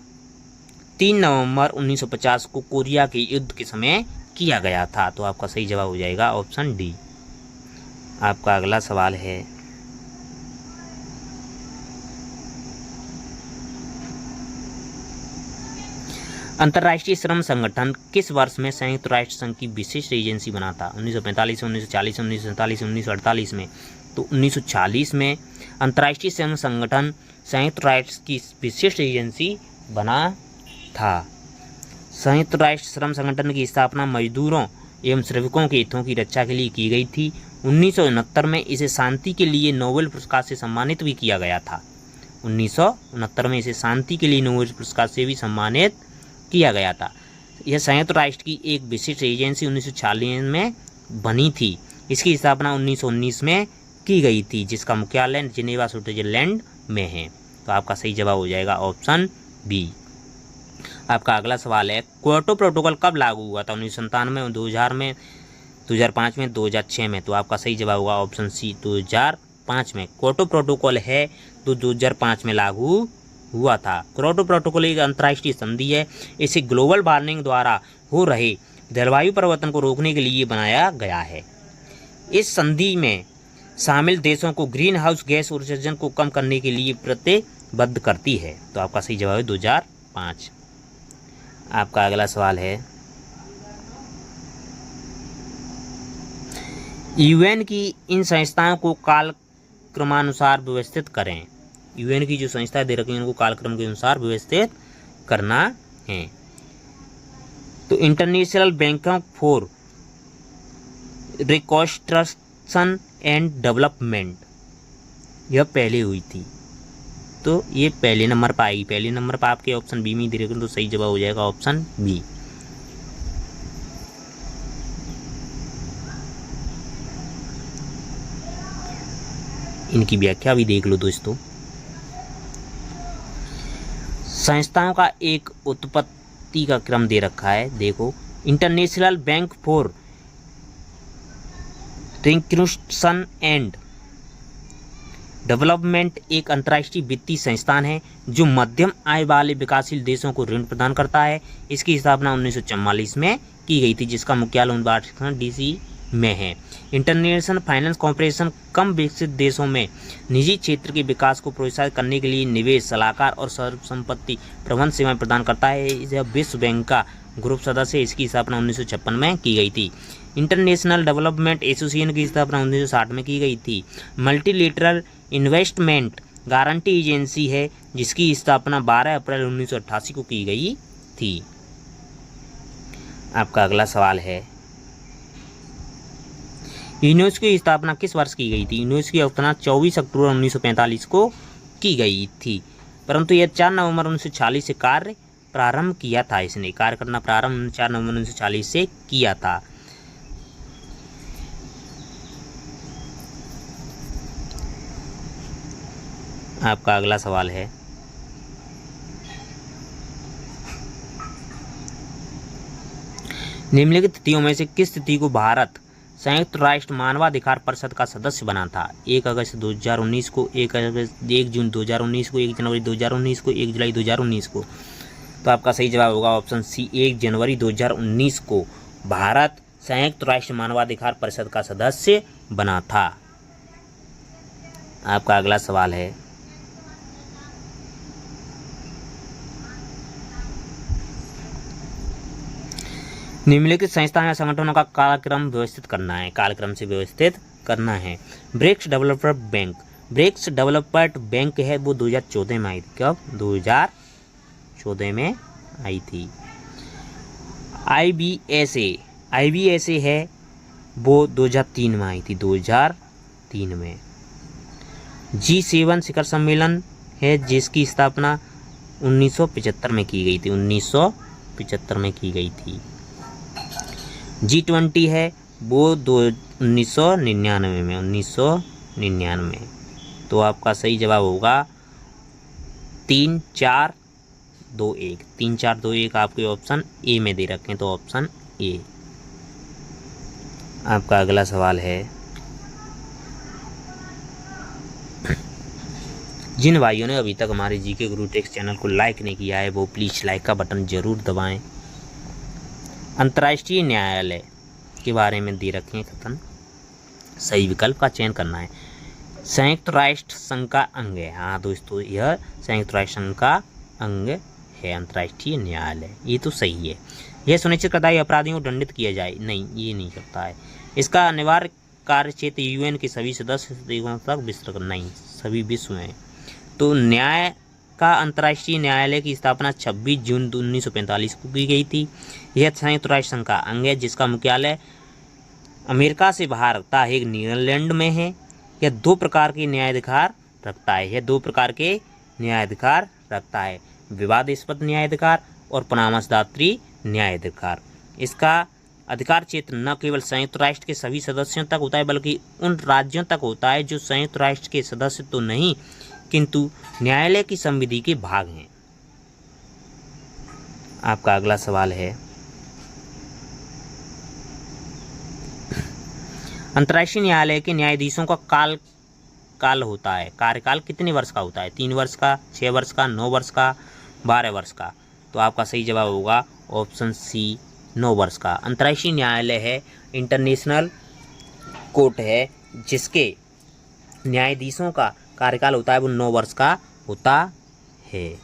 3 नवंबर 1950 को कोरिया के युद्ध के समय किया गया था। तो आपका सही जवाब हो जाएगा ऑप्शन डी। आपका अगला सवाल है, अंतर्राष्ट्रीय श्रम संगठन किस वर्ष में संयुक्त राष्ट्र संघ की विशिष्ट एजेंसी बना था? 1945 में, 1940 में, 1947 में, 1948 में। तो 1940 में अंतर्राष्ट्रीय श्रम संगठन संयुक्त राष्ट्र की विशिष्ट एजेंसी बना था। संयुक्त राष्ट्र श्रम संगठन की स्थापना मजदूरों एवं श्रमिकों के हितों की रक्षा के लिए की गई थी। 1969 में इसे शांति के लिए नोबेल पुरस्कार से सम्मानित भी किया गया था। 1969 में इसे शांति के लिए नोबेल पुरस्कार से भी सम्मानित किया गया था। यह संयुक्त राष्ट्र की एक विशिष्ट एजेंसी 1946 में बनी थी। इसकी स्थापना 1919 में की गई थी जिसका मुख्यालय जिनेवा स्विट्जरलैंड में है। तो आपका सही जवाब हो जाएगा ऑप्शन बी। आपका अगला सवाल है, क्योटो प्रोटोकॉल कब लागू हुआ था? 1997 में, 2000 में, 2005 में, 2006 में। तो आपका सही जवाब होगा ऑप्शन सी 2005 में। क्योटो प्रोटोकॉल है तो 2005 में लागू हुआ था। क्योटो प्रोटोकॉल एक अंतर्राष्ट्रीय संधि है। इसे ग्लोबल वार्मिंग द्वारा हो रहे जलवायु परिवर्तन को रोकने के लिए बनाया गया है। इस संधि में शामिल देशों को ग्रीन हाउस गैस उत्सर्जन को कम करने के लिए प्रतिबद्ध करती है। तो आपका सही जवाब है 2005। आपका अगला सवाल है, यूएन की इन संस्थाओं को कालक्रमानुसार व्यवस्थित करें। यूएन की जो संस्था दे रखी है उनको कालक्रम के अनुसार व्यवस्थित करना है। तो international bank for reconstruction and development यह पहले हुई थी। तो ये पहले नंबर पर आएगी। पहले नंबर पर आपके ऑप्शन बी में दे रखे तो सही जवाब हो जाएगा ऑप्शन बी। इनकी व्याख्या भी देख लो दोस्तों। संस्थाओं का एक उत्पत्ति का क्रम दे रखा है। देखो, international bank for reconstruction and development एक अंतर्राष्ट्रीय वित्तीय संस्थान है जो मध्यम आय वाले विकासशील देशों को ऋण प्रदान करता है। इसकी स्थापना 1944 में की गई थी जिसका मुख्यालय वाशिंगटन डीसी में है। इंटरनेशनल फाइनेंस कॉर्पोरेशन कम विकसित देशों में निजी क्षेत्र के विकास को प्रोत्साहित करने के लिए निवेश, सलाहकार और संपत्ति प्रबंध सेवाएं प्रदान करता है। यह विश्व बैंक का ग्रुप सदस्य है। इसकी स्थापना 1956 में की गई थी। इंटरनेशनल डेवलपमेंट एसोसिएशन की स्थापना 1960 में की गई थी। मल्टीलेटरल इन्वेस्टमेंट गारंटी एजेंसी है जिसकी स्थापना 12 अप्रैल 1988 को की गई थी। आपका अगला सवाल है, यूनेस्को की स्थापना किस वर्ष की गई थी? यूनेस्को की स्थापना 24 अक्टूबर 1945 को की गई थी, परंतु यह 4 नवंबर 1946 से कार्य प्रारंभ किया था। इसने कार्य करना प्रारंभ 4 नवंबर 1940 से किया था। आपका अगला सवाल है, निम्नलिखित तिथियों में से किस तिथि को भारत संयुक्त राष्ट्र मानवाधिकार परिषद का सदस्य बना था? 1 अगस्त 2019 को, 1 जून 2019 को, 1 जनवरी 2019 को, 1 जुलाई 2019 को। तो आपका सही जवाब होगा ऑप्शन सी, 1 जनवरी 2019 को भारत संयुक्त राष्ट्र मानवाधिकार परिषद का सदस्य बना था। आपका अगला सवाल है, निम्नलिखित संस्थान या संगठनों का कार्यक्रम व्यवस्थित करना है, कालक्रम से व्यवस्थित करना है। BRICS development bank, BRICS development bank है वो 2014 में आई थी। कब? 2014 में आई थी। IBSA है वो 2003 में आई थी, 2003 में। G7 शिखर सम्मेलन है जिसकी स्थापना 1975 में की गई थी, 1975 में की गई थी। G20 है वो 1999 में, 1999। तो आपका सही जवाब होगा 3, 4, 2, 1। 3, 4, 2, 1 आपके ऑप्शन ए में दे रखे हैं, तो ऑप्शन ए। आपका अगला सवाल है, जिन भाइयों ने अभी तक हमारे जीके गुरु टेक्स्ट चैनल को लाइक नहीं किया है वो प्लीज़ लाइक का बटन जरूर दबाएं। अंतर्राष्ट्रीय न्यायालय के बारे में दे रखे हैं कथन, सही विकल्प का चयन करना है। संयुक्त राष्ट्र संघ का अंग है। हाँ दोस्तों, यह संयुक्त राष्ट्र संघ का अंग है अंतर्राष्ट्रीय न्यायालय, ये तो सही है। यह सुनिश्चित करता है कि अपराधियों को दंडित किया जाए, नहीं ये नहीं करता है। इसका अनिवार्य कार्य क्षेत्र यूएन के सभी सदस्य देशों तक विस्तृत करना, नहीं सभी विश्व में। तो न्याय का अंतर्राष्ट्रीय न्यायालय की स्थापना 26 जून 1945 को की गई थी। यह संयुक्त राष्ट्र संघ का अंग है जिसका मुख्यालय अमेरिका से बाहर रखता है, नीदरलैंड में है। यह 2 प्रकार के न्यायाधिकार रखता है, यह 2 प्रकार के न्यायाधिकार रखता है, विवादास्पद न्यायाधिकार और परामर्शदात्री न्यायाधिकार। इसका अधिकार क्षेत्र न केवल संयुक्त राष्ट्र के सभी सदस्यों तक होता है बल्कि उन राज्यों तक होता है जो संयुक्त राष्ट्र के सदस्य तो नहीं किंतु न्यायालय की संविधि के भाग हैं। आपका अगला सवाल है, अंतर्राष्ट्रीय न्यायालय के न्यायाधीशों का काल होता है, कार्यकाल कितने वर्ष का होता है? 3 वर्ष का, 6 वर्ष का, 9 वर्ष का, 12 वर्ष का? तो आपका सही जवाब होगा ऑप्शन सी, 9 वर्ष का। अंतर्राष्ट्रीय न्यायालय है, इंटरनेशनल कोर्ट है जिसके न्यायाधीशों का कार्यकाल होता है वो 9 वर्ष का होता है,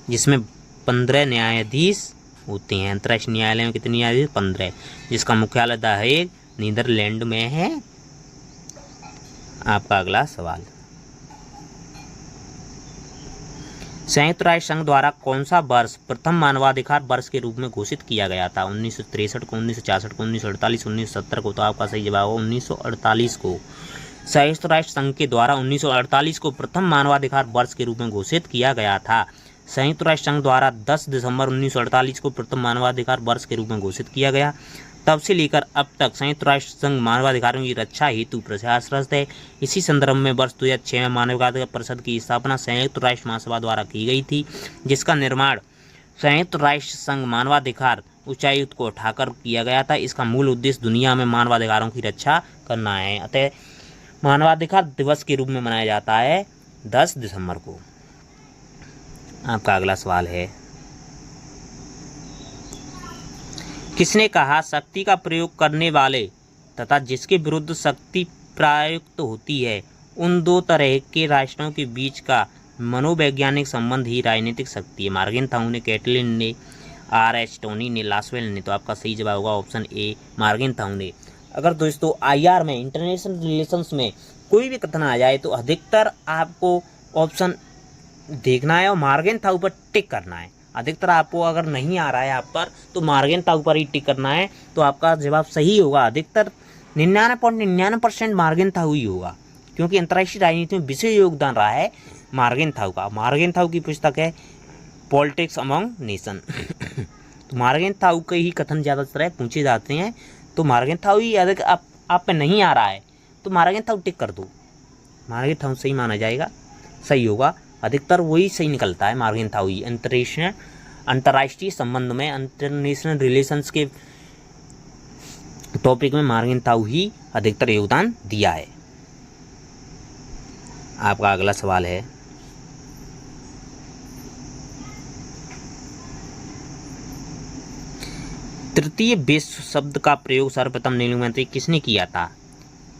जिसमें 15 न्यायाधीश होते हैं। अंतर्राष्ट्रीय न्यायालय में कितने न्यायाधीश? 15, जिसका मुख्यालय द हेग नीदरलैंड में है। आपका अगला सवाल, संयुक्त राष्ट्र संघ द्वारा कौन सा वर्ष प्रथम मानवाधिकार वर्ष के रूप में घोषित किया गया था? 1963 को, 1966 को, 1948, 1970 को? तो आपका सही जवाब होगा 1948 को। संयुक्त राष्ट्र संघ के द्वारा 1948 को प्रथम मानवाधिकार वर्ष के रूप में घोषित किया गया था। संयुक्त राष्ट्र संघ द्वारा 10 दिसंबर 1948 को प्रथम मानवाधिकार वर्ष के रूप में घोषित किया गया। तब से लेकर अब तक संयुक्त राष्ट्र संघ मानवाधिकारों की रक्षा हेतु प्रयासरत है। इसी संदर्भ में वर्ष 2006 में मानवाधिकार परिषद की स्थापना संयुक्त राष्ट्र महासभा द्वारा की गई थी, जिसका निर्माण संयुक्त राष्ट्र संघ मानवाधिकार उच्चायुक्त को उठाकर किया गया था। इसका मूल उद्देश्य दुनिया में मानवाधिकारों की रक्षा करना है। अतः मानवाधिकार दिवस के रूप में मनाया जाता है 10 दिसंबर को। आपका अगला सवाल है, किसने कहा शक्ति का प्रयोग करने वाले तथा जिसके विरुद्ध शक्ति प्रयुक्त होती है उन 2 तरह के राष्ट्रों के बीच का मनोवैज्ञानिक संबंध ही राजनीतिक शक्ति है? मॉर्गेनथाउ ने, कैटलिन ने, R.H. टोनी ने, लासवेल ने? तो आपका सही जवाब होगा ऑप्शन ए, मॉर्गेनथाउ ने। अगर दोस्तों IR में, इंटरनेशनल रिलेशंस में कोई भी कथन आ जाए तो अधिकतर आपको ऑप्शन देखना है और मॉर्गेनथाउ पर टिक करना है। अधिकतर आपको अगर नहीं आ रहा है आप पर तो मॉर्गेनथाउ पर ही टिक करना है, तो आपका जवाब सही होगा। अधिकतर 99.99% मॉर्गेनथाउ ही होगा, क्योंकि अंतर्राष्ट्रीय राजनीति में विशेष योगदान रहा है मॉर्गेनथाउ का। मॉर्गेनथाउ की पुस्तक है पॉलिटिक्स अमंग नेशन। तो मॉर्गेनथाउ के ही कथन ज़्यादातर पूछे जाते हैं, तो मॉर्गेनथाउ ही अधिक आप पे नहीं आ रहा है तो मॉर्गेनथाउ टिक कर दो, मॉर्गेनथाउ सही माना जाएगा, सही होगा। अधिकतर वही सही निकलता है, मॉर्गेनथाउ ही। अंतर्राष्ट्रीय संबंध में, इंटरनेशनल रिलेशंस के टॉपिक में मॉर्गेनथाउ ही अधिकतर योगदान दिया है। आपका अगला सवाल है, तृतीय विश्व शब्द का प्रयोग सर्वप्रथम निम्नलिखित में से किसने किया था?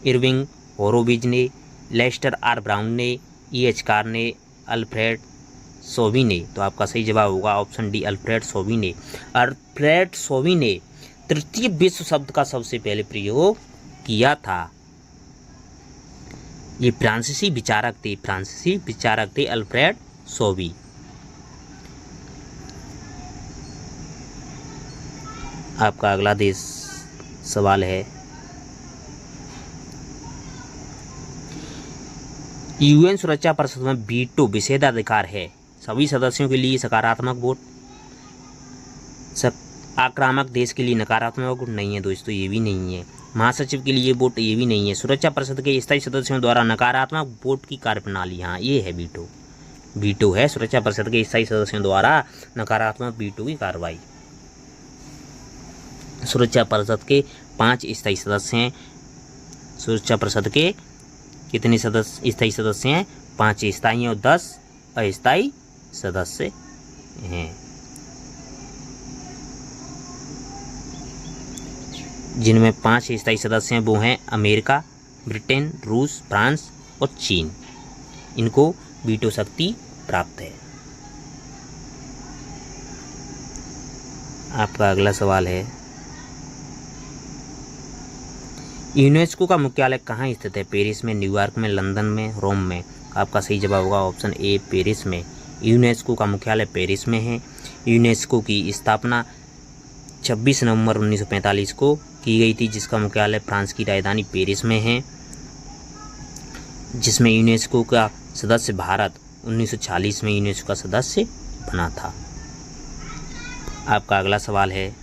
इरविंग होरोविज ने, लेस्टर आर ब्राउन ने, E.H. कार ने, अल्फ्रेड सोबी ने। तो आपका सही जवाब होगा ऑप्शन डी, अल्फ्रेड सोबी ने। अल्फ्रेड सोबी ने तृतीय विश्व शब्द का सबसे पहले प्रयोग किया था। ये फ्रांसीसी विचारक थे अल्फ्रेड सोबी। आपका अगला देश सवाल है, यूएन सुरक्षा परिषद में वीटो विशेषाधिकार है। सभी सदस्यों के लिए सकारात्मक वोट, आक्रामक देश के लिए नकारात्मक वोट नहीं है दोस्तों, ये भी नहीं है। महासचिव के लिए वोट, ये भी नहीं है। सुरक्षा परिषद के स्थायी सदस्यों द्वारा नकारात्मक वोट की कार्यप्रणाली, हाँ ये है वीटो। वीटो है सुरक्षा परिषद के स्थायी सदस्यों द्वारा नकारात्मक वीटो की कार्रवाई। सुरक्षा परिषद के 5 स्थायी सदस्य हैं। सुरक्षा परिषद के कितने सदस्य स्थायी सदस्य हैं? 5 स्थायी हैं और 10 अस्थायी सदस्य हैं, जिनमें 5 स्थायी सदस्य हैं वो हैं अमेरिका, ब्रिटेन, रूस, फ्रांस और चीन। इनको वीटो शक्ति प्राप्त है। आपका अगला सवाल है, यूनेस्को का मुख्यालय कहाँ स्थित है? पेरिस में, न्यूयॉर्क में, लंदन में, रोम में। आपका सही जवाब होगा ऑप्शन ए, पेरिस में। यूनेस्को का मुख्यालय पेरिस में है। यूनेस्को की स्थापना 26 नवंबर 1945 को की गई थी, जिसका मुख्यालय फ्रांस की राजधानी पेरिस में है, जिसमें यूनेस्को का सदस्य भारत 1946 में यूनेस्को का सदस्य बना था। आपका अगला सवाल है,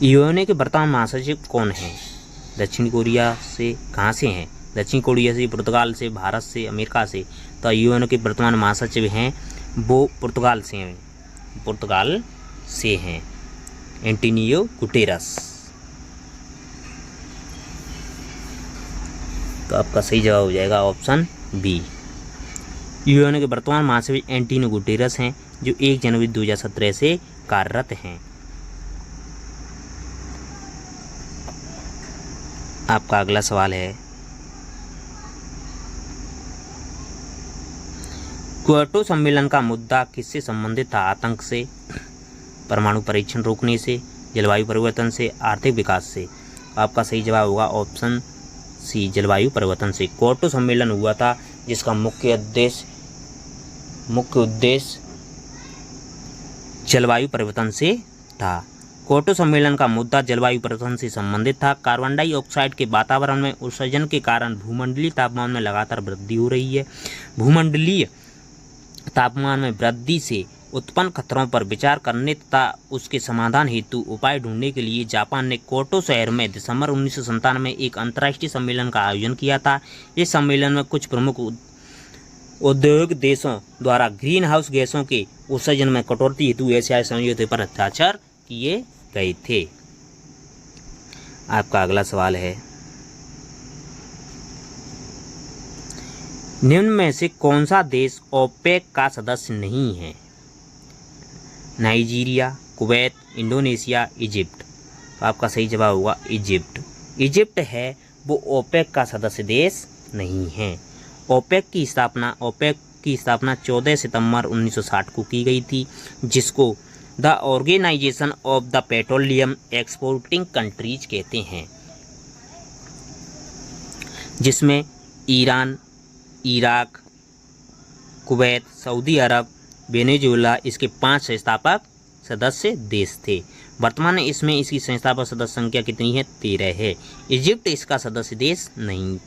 यूएनओ के वर्तमान महासचिव कौन हैं? दक्षिण कोरिया से कहाँ से हैं? दक्षिण कोरिया से, पुर्तगाल से, भारत से, अमेरिका से। तो यूएनओ के वर्तमान महासचिव हैं वो पुर्तगाल से हैं, एंटोनियो गुटेरस। तो आपका सही जवाब हो जाएगा ऑप्शन बी। यूएनओ के वर्तमान महासचिव एंटोनियो गुटेरस हैं, जो 1 जनवरी 2017 से कार्यरत हैं। आपका अगला सवाल है, क्योटो सम्मेलन का मुद्दा किससे संबंधित था? आतंक से, परमाणु परीक्षण रोकने से, जलवायु परिवर्तन से, आर्थिक विकास से। आपका सही जवाब होगा ऑप्शन सी, जलवायु परिवर्तन से। क्योटो सम्मेलन हुआ था जिसका मुख्य उद्देश्य जलवायु परिवर्तन से था। क्योटो सम्मेलन का मुद्दा जलवायु परिवर्तन से संबंधित था। कार्बन डाइऑक्साइड के वातावरण में उत्सर्जन के कारण भूमंडलीय तापमान में लगातार वृद्धि हो रही है। भूमंडलीय तापमान में वृद्धि से उत्पन्न खतरों पर विचार करने तथा उसके समाधान हेतु उपाय ढूंढने के लिए जापान ने क्योटो शहर में दिसंबर 1997 में एक अंतर्राष्ट्रीय सम्मेलन का आयोजन किया था। इस सम्मेलन में कुछ प्रमुख औद्योगिक देशों द्वारा ग्रीन हाउस गैसों के उत्सर्जन में कटौती हेतु ऐसे समझौते पर हस्ताक्षर किए गए थे। आपका अगला सवाल है, निम्न में से कौन सा देश ओपेक का सदस्य नहीं है? Nigeria, Kuwait, Indonesia, Egypt. तो आपका सही जवाब होगा इजिप्ट। इजिप्ट है वो ओपेक का सदस्य देश नहीं है। ओपेक की स्थापना 14 सितंबर 1960 को की गई थी, जिसको the organization of the petroleum exporting countries कहते हैं, जिसमें Iran, Iraq, Kuwait, Saudi Arab, Venezuela इसके 5 संस्थापक सदस्य देश थे। वर्तमान में इसमें इसकी संस्थापक सदस्य संख्या कितनी है? 13 है। इजिप्ट इसका सदस्य देश नहीं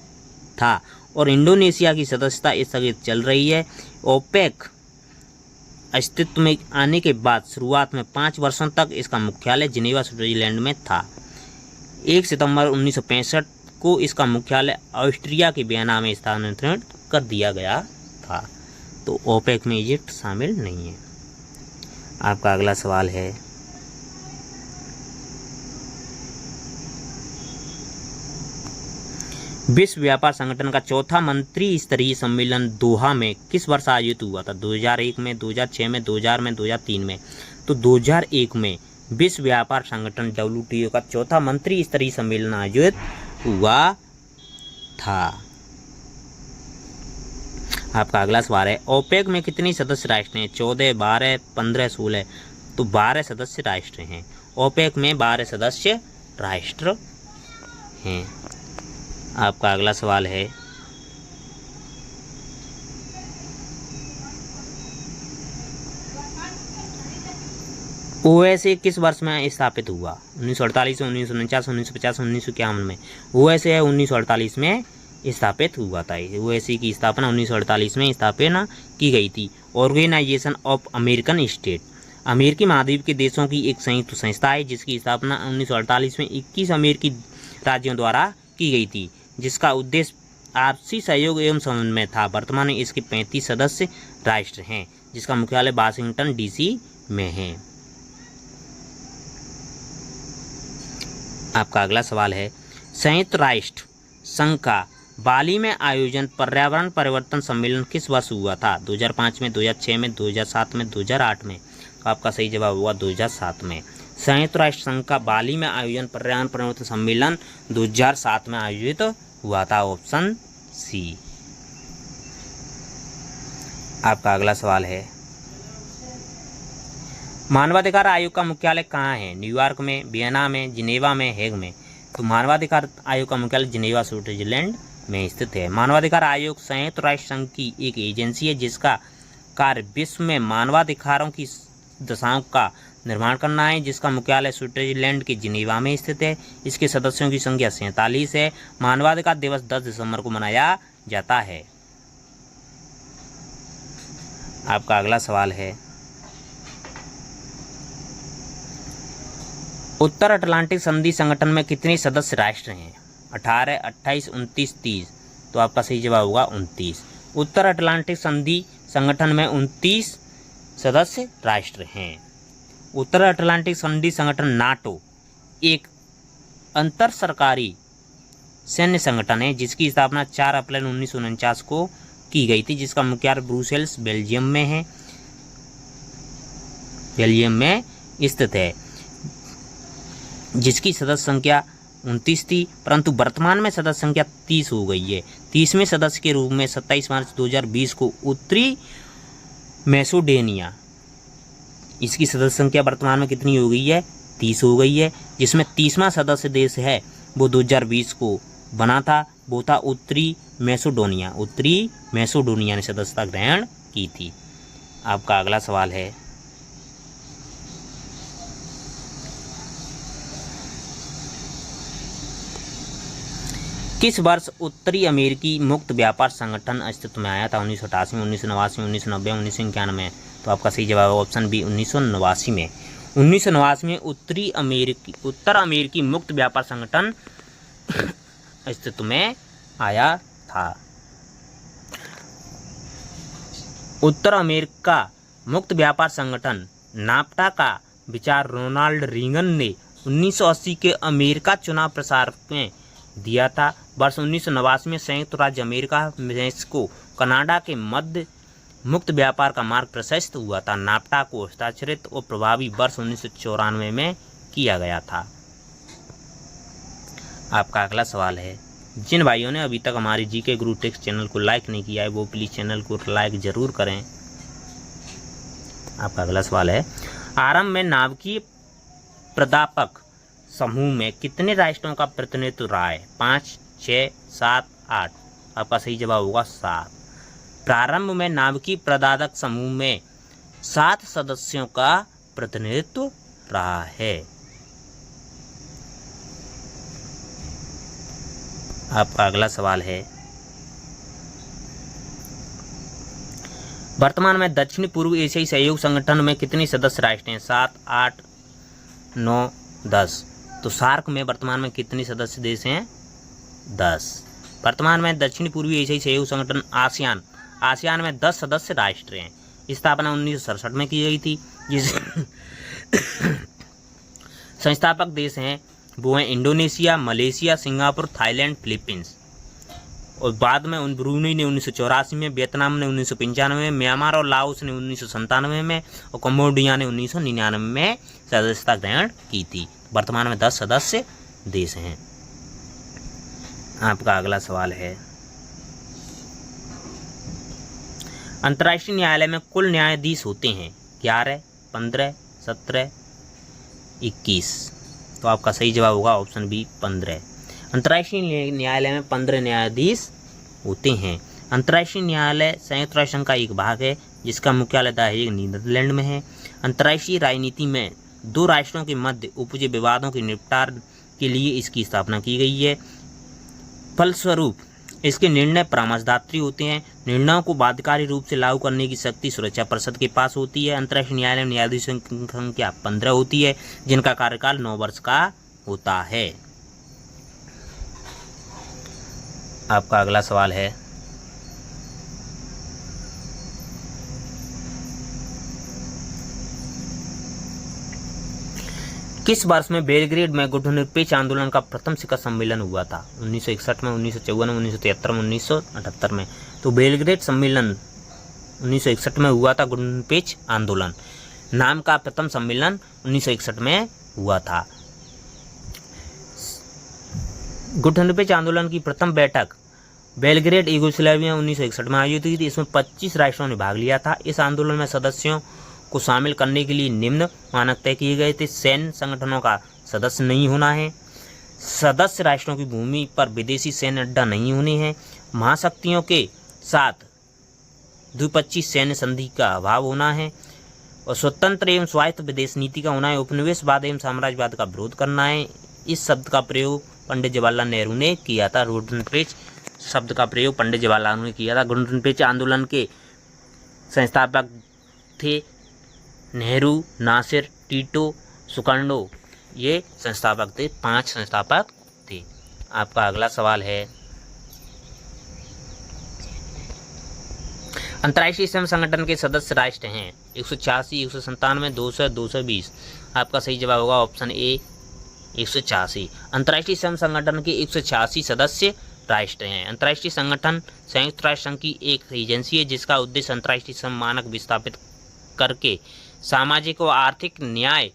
था और इंडोनेशिया की सदस्यता स्थगित चल रही है। ओपेक अस्तित्व में आने के बाद शुरुआत में 5 वर्षों तक इसका मुख्यालय जिनेवा, स्विट्जरलैंड में था। 1 सितंबर 1965 को इसका मुख्यालय ऑस्ट्रिया के वियना में स्थानांतरित कर दिया गया था। तो ओपेक में इजिप्ट शामिल नहीं है। आपका अगला सवाल है, विश्व व्यापार संगठन का 4था मंत्री स्तरीय सम्मेलन दोहा में किस वर्ष आयोजित हुआ था? 2001 में, 2006 में, 2000 में, 2003 में। तो 2001 में विश्व व्यापार संगठन WTO का चौथा मंत्री स्तरीय सम्मेलन आयोजित हुआ था। आपका अगला सवाल है, ओपेक में कितनी सदस्य राष्ट्र हैं? 14, 12, 15, 16। तो 12 सदस्य राष्ट्र हैं। ओपेक में 12 सदस्य राष्ट्र हैं। आपका अगला सवाल है, ओएसए किस वर्ष में स्थापित हुआ? 1948, 1949, 1950, 1951 में। ओएसए 1948 में स्थापित हुआ था। ओएसए की स्थापना 1948 में स्थापना की गई थी। ऑर्गेनाइजेशन ऑफ अमेरिकन स्टेट अमेरिकी महाद्वीप के देशों की एक संयुक्त संस्था है जिसकी स्थापना 1948 में 21 अमेरिकी राज्यों द्वारा की गई थी, जिसका उद्देश्य आपसी सहयोग एवं समन्वय था। वर्तमान में इसके 35 सदस्य राष्ट्र हैं, जिसका मुख्यालय वाशिंगटन DC में है। आपका अगला सवाल है, संयुक्त राष्ट्र संघ का बाली में आयोजन पर्यावरण परिवर्तन सम्मेलन किस वर्ष हुआ था? 2005 में, 2006 में, 2007 में, 2008 में। तो आपका सही जवाब हुआ 2007 में। संयुक्त राष्ट्र संघ का बाली में आयोजन पर्यावरण परिवर्तन सम्मेलन 2007 में आयोजित हुआ था। Option C. आपका अगला सवाल है, मानवाधिकार आयोग का मुख्यालय कहाँ है? न्यूयॉर्क में, वियना में, जिनेवा में, हेग में। तो मानवाधिकार आयोग का मुख्यालय जिनेवा स्विट्जरलैंड में स्थित है। मानवाधिकार आयोग संयुक्त राष्ट्र संघ की एक एजेंसी है जिसका कार्य विश्व में मानवाधिकारों की दशाओं का निर्माण करना है, जिसका मुख्यालय स्विट्जरलैंड के जिनेवा में स्थित है। इसके सदस्यों की संख्या 47 है। मानवाधिकार दिवस 10 दिसंबर को मनाया जाता है। आपका अगला सवाल है, उत्तर अटलांटिक संधि संगठन में कितने सदस्य राष्ट्र हैं? 18, 28, 29, 30। तो आपका सही जवाब होगा 29। उत्तर अटलांटिक संधि संगठन में 29 सदस्य राष्ट्र हैं। उत्तर अटलांटिक संधि संगठन नाटो एक अंतर सरकारी सैन्य संगठन है जिसकी स्थापना 4 अप्रैल 1949 को की गई थी, जिसका मुख्यालय ब्रुसेल्स बेल्जियम में है, बेल्जियम में स्थित है, जिसकी सदस्य संख्या 29 थी, परंतु वर्तमान में सदस्य संख्या 30 हो गई है। 30वें सदस्य के रूप में 27 मार्च 2020 को उत्तरी मैसेडोनिया, इसकी सदस्य संख्या वर्तमान में कितनी हो गई है? 30 हो गई है, जिसमें 30वां सदस्य देश है वो 2020 को बना था, वो था उत्तरी मैसेडोनिया। उत्तरी मैसेडोनिया ने सदस्यता ग्रहण की थी। आपका अगला सवाल है, किस वर्ष उत्तरी अमेरिकी मुक्त व्यापार संगठन अस्तित्व में आया था? 1988 में, 1989 में, 1990 में, 1991 में। तो आपका सही जवाब है ऑप्शन बी 1989 में। 1989 में उत्तर अमेरिकी मुक्त व्यापार संगठन अस्तित्व में आया था। उत्तर अमेरिका मुक्त व्यापार संगठन नाफ्टा का विचार रोनाल्ड रीगन ने 1980 के अमेरिका चुनाव प्रचार में दिया था। वर्ष 1989 में संयुक्त राज्य अमेरिका, मेक्सिको, कनाडा के मध्य मुक्त व्यापार का मार्ग प्रशस्त हुआ था। नाफ्टा को हस्ताक्षरित और प्रभावी वर्ष 1994 में किया गया था। आपका अगला सवाल है, जिन भाइयों ने अभी तक हमारी जीके गुरु टेक्स्ट चैनल को लाइक नहीं किया है वो प्लीज़ चैनल को लाइक जरूर करें। आपका अगला सवाल है, आरंभ में नाभिकीय प्राध्यापक समूह में कितने राष्ट्रों का प्रतिनिधित्व रहा है? 5, 6, 7, 8। आपका सही जवाब होगा 7। प्रारंभ में नाभिकीय प्राध्यापक समूह में 7 सदस्यों का प्रतिनिधित्व रहा है। आपका अगला सवाल है, वर्तमान में दक्षिण पूर्व एशियाई सहयोग संगठन में कितने सदस्य राष्ट्र हैं? 7, 8, 9, 10। तो सार्क में वर्तमान में कितने सदस्य देश हैं? 10। वर्तमान में दक्षिण पूर्वी एशियाई सहयोग संगठन आसियान में 10 सदस्य राष्ट्र हैं। स्थापना 1967 में की गई थी। जिस संस्थापक देश हैं वो हैं Indonesia, Malaysia, Singapore, Thailand, Philippines. और बाद में ब्रूनेई ने 1984 में, वियतनाम ने 1995 में, म्यांमार और लाओस ने 1997 में और कंबोडिया ने 1999 में सदस्यता ग्रहण की थी। वर्तमान में 10 सदस्य देश हैं। आपका अगला सवाल है, अंतर्राष्ट्रीय न्यायालय में कुल न्यायाधीश होते हैं 11, 15, 17, 21। तो आपका सही जवाब होगा ऑप्शन बी 15। अंतर्राष्ट्रीय न्यायालय में 15 न्यायाधीश होते हैं। अंतर्राष्ट्रीय न्यायालय संयुक्त राष्ट्र संघ का एक भाग है जिसका मुख्यालय द हेग नीदरलैंड में है। अंतर्राष्ट्रीय राजनीति में दो राष्ट्रों के मध्य उपजे विवादों के निपटान के लिए इसकी स्थापना की गई है। फलस्वरूप इसके निर्णय परामर्शदात्री होते हैं। निर्णयों को बाध्यकारी रूप से लागू करने की शक्ति सुरक्षा परिषद के पास होती है। अंतर्राष्ट्रीय न्यायालय में न्यायाधीशों की संख्या 15 होती है जिनका कार्यकाल 9 वर्ष का होता है। आपका अगला सवाल है, किस वर्ष में बेलग्रेड में गुटनिरपेक्ष आंदोलन का प्रथम शिखर सम्मेलन हुआ था? 1961 में, 1954 में, 1973 में, 1978 में। तो बेलग्रेड सम्मेलन 1961 में हुआ था। गुटनिरपेक्ष आंदोलन नाम का प्रथम सम्मेलन 1961 में हुआ था। गुटनिरपेक्ष आंदोलन की प्रथम बैठक बेलग्रेड यूगोस्लाविया 1961 में आयोजित हुई थी। इसमें 25 राष्ट्रों ने भाग लिया था। इस आंदोलन में सदस्यों को शामिल करने के लिए निम्न मानक तय किए गए थे। सैन्य संगठनों का सदस्य नहीं होना है। सदस्य राष्ट्रों की भूमि पर विदेशी सैन्य अड्डा नहीं होने हैं। महाशक्तियों के साथ द्विपक्षीय सैन्य संधि का अभाव होना है और स्वतंत्र एवं स्वायत्त विदेश नीति का होना है। उपनिवेशवाद एवं साम्राज्यवाद का विरोध करना है। इस शब्द का प्रयोग पंडित जवाहरलाल नेहरू ने किया था। गुटनिरपेक्ष शब्द का प्रयोग पंडित जवाहरलाल नेहरू ने किया था। गुटनिरपेक्ष आंदोलन के संस्थापक थे नेहरू, नासिर, टीटो, सुकर्णो, ये संस्थापक थे। 5 संस्थापक थे। आपका अगला सवाल है, अंतर्राष्ट्रीय श्रम संगठन के सदस्य राष्ट्र हैं 186, 197, 200, 220। आपका सही जवाब होगा ऑप्शन ए 186। अंतर्राष्ट्रीय श्रम संगठन के 186 सदस्य राष्ट्र हैं। अंतर्राष्ट्रीय संगठन संयुक्त राष्ट्र संघ की एक एजेंसी है जिसका उद्देश्य अंतर्राष्ट्रीय श्रम मानक विस्थापित करके सामाजिक व आर्थिक न्याय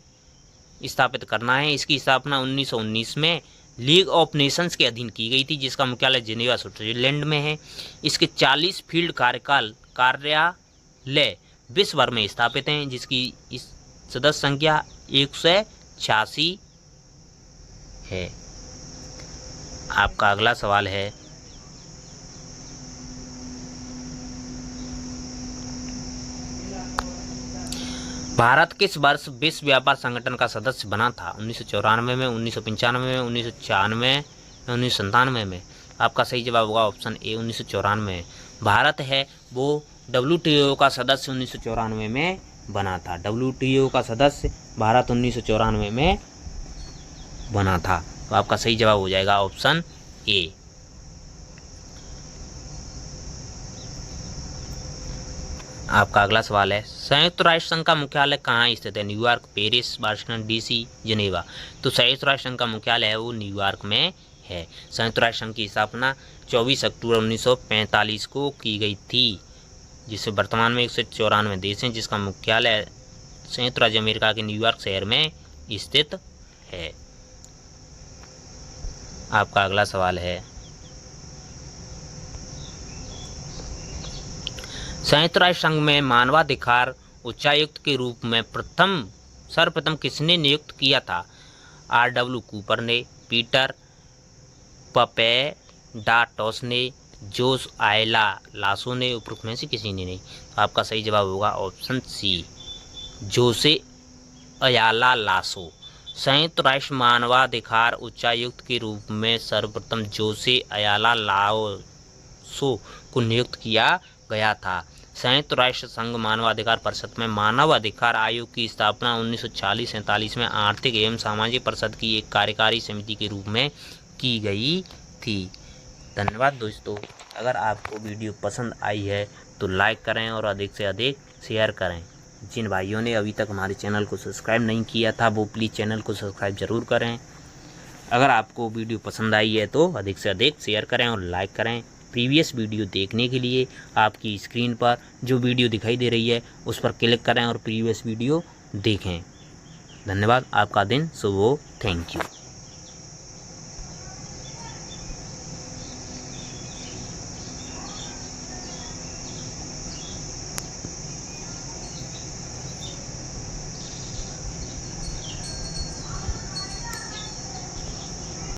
स्थापित करना है। इसकी स्थापना 1919 में लीग ऑफ नेशंस के अधीन की गई थी जिसका मुख्यालय जिनेवा स्विट्जरलैंड में है। इसके 40 फील्ड कार्यालय विश्व भर में स्थापित हैं जिसकी सदस्य संख्या 186 है। आपका अगला सवाल है, भारत किस वर्ष विश्व व्यापार संगठन का सदस्य बना था? 1994 में, 1995 में, 1996 में, 1997 में। आपका सही जवाब होगा ऑप्शन ए 1994 में। भारत है वो WTO का सदस्य 1994 में बना था। WTO का सदस्य भारत 1994 में बना था। तो आपका सही जवाब हो जाएगा ऑप्शन ए। आपका अगला सवाल है, संयुक्त राष्ट्र संघ का मुख्यालय कहाँ स्थित है? New York, Paris, Washington DC, Geneva. तो संयुक्त राष्ट्र संघ का मुख्यालय है वो न्यूयॉर्क में है। संयुक्त राष्ट्र संघ की स्थापना 24 अक्टूबर 1945 को की गई थी जिससे वर्तमान में 194 देश हैं जिसका मुख्यालय संयुक्त राज्य अमेरिका के न्यूयॉर्क शहर में स्थित है। आपका अगला सवाल है, संयुक्त राष्ट्र संघ में मानवाधिकार उच्चायुक्त के रूप में सर्वप्रथम किसने नियुक्त किया था? R.W. कूपर ने, पीटर पपेडाटोस ने, जोस आयला लासो ने, उपरोक्त में से किसी ने नहीं। तो आपका सही जवाब होगा ऑप्शन सी जोसे अयाला लासो। संयुक्त राष्ट्र मानवाधिकार उच्चायुक्त के रूप में सर्वप्रथम जोसे अयाला लासो को नियुक्त किया गया था। संयुक्त राष्ट्र संघ मानवाधिकार परिषद में मानव अधिकार आयोग की स्थापना 1946-47 में आर्थिक एवं सामाजिक परिषद की एक कार्यकारी समिति के रूप में की गई थी। धन्यवाद दोस्तों। अगर आपको वीडियो पसंद आई है तो लाइक करें और अधिक से अधिक शेयर करें। जिन भाइयों ने अभी तक हमारे चैनल को सब्सक्राइब नहीं किया था वो प्लीज़ चैनल को सब्सक्राइब ज़रूर करें। अगर आपको वीडियो पसंद आई है तो अधिक से अधिक शेयर करें और लाइक करें। प्रीवियस वीडियो देखने के लिए आपकी स्क्रीन पर जो वीडियो दिखाई दे रही है उस पर क्लिक करें और प्रीवियस वीडियो देखें। धन्यवाद। आपका दिन शुभ हो। Thank you.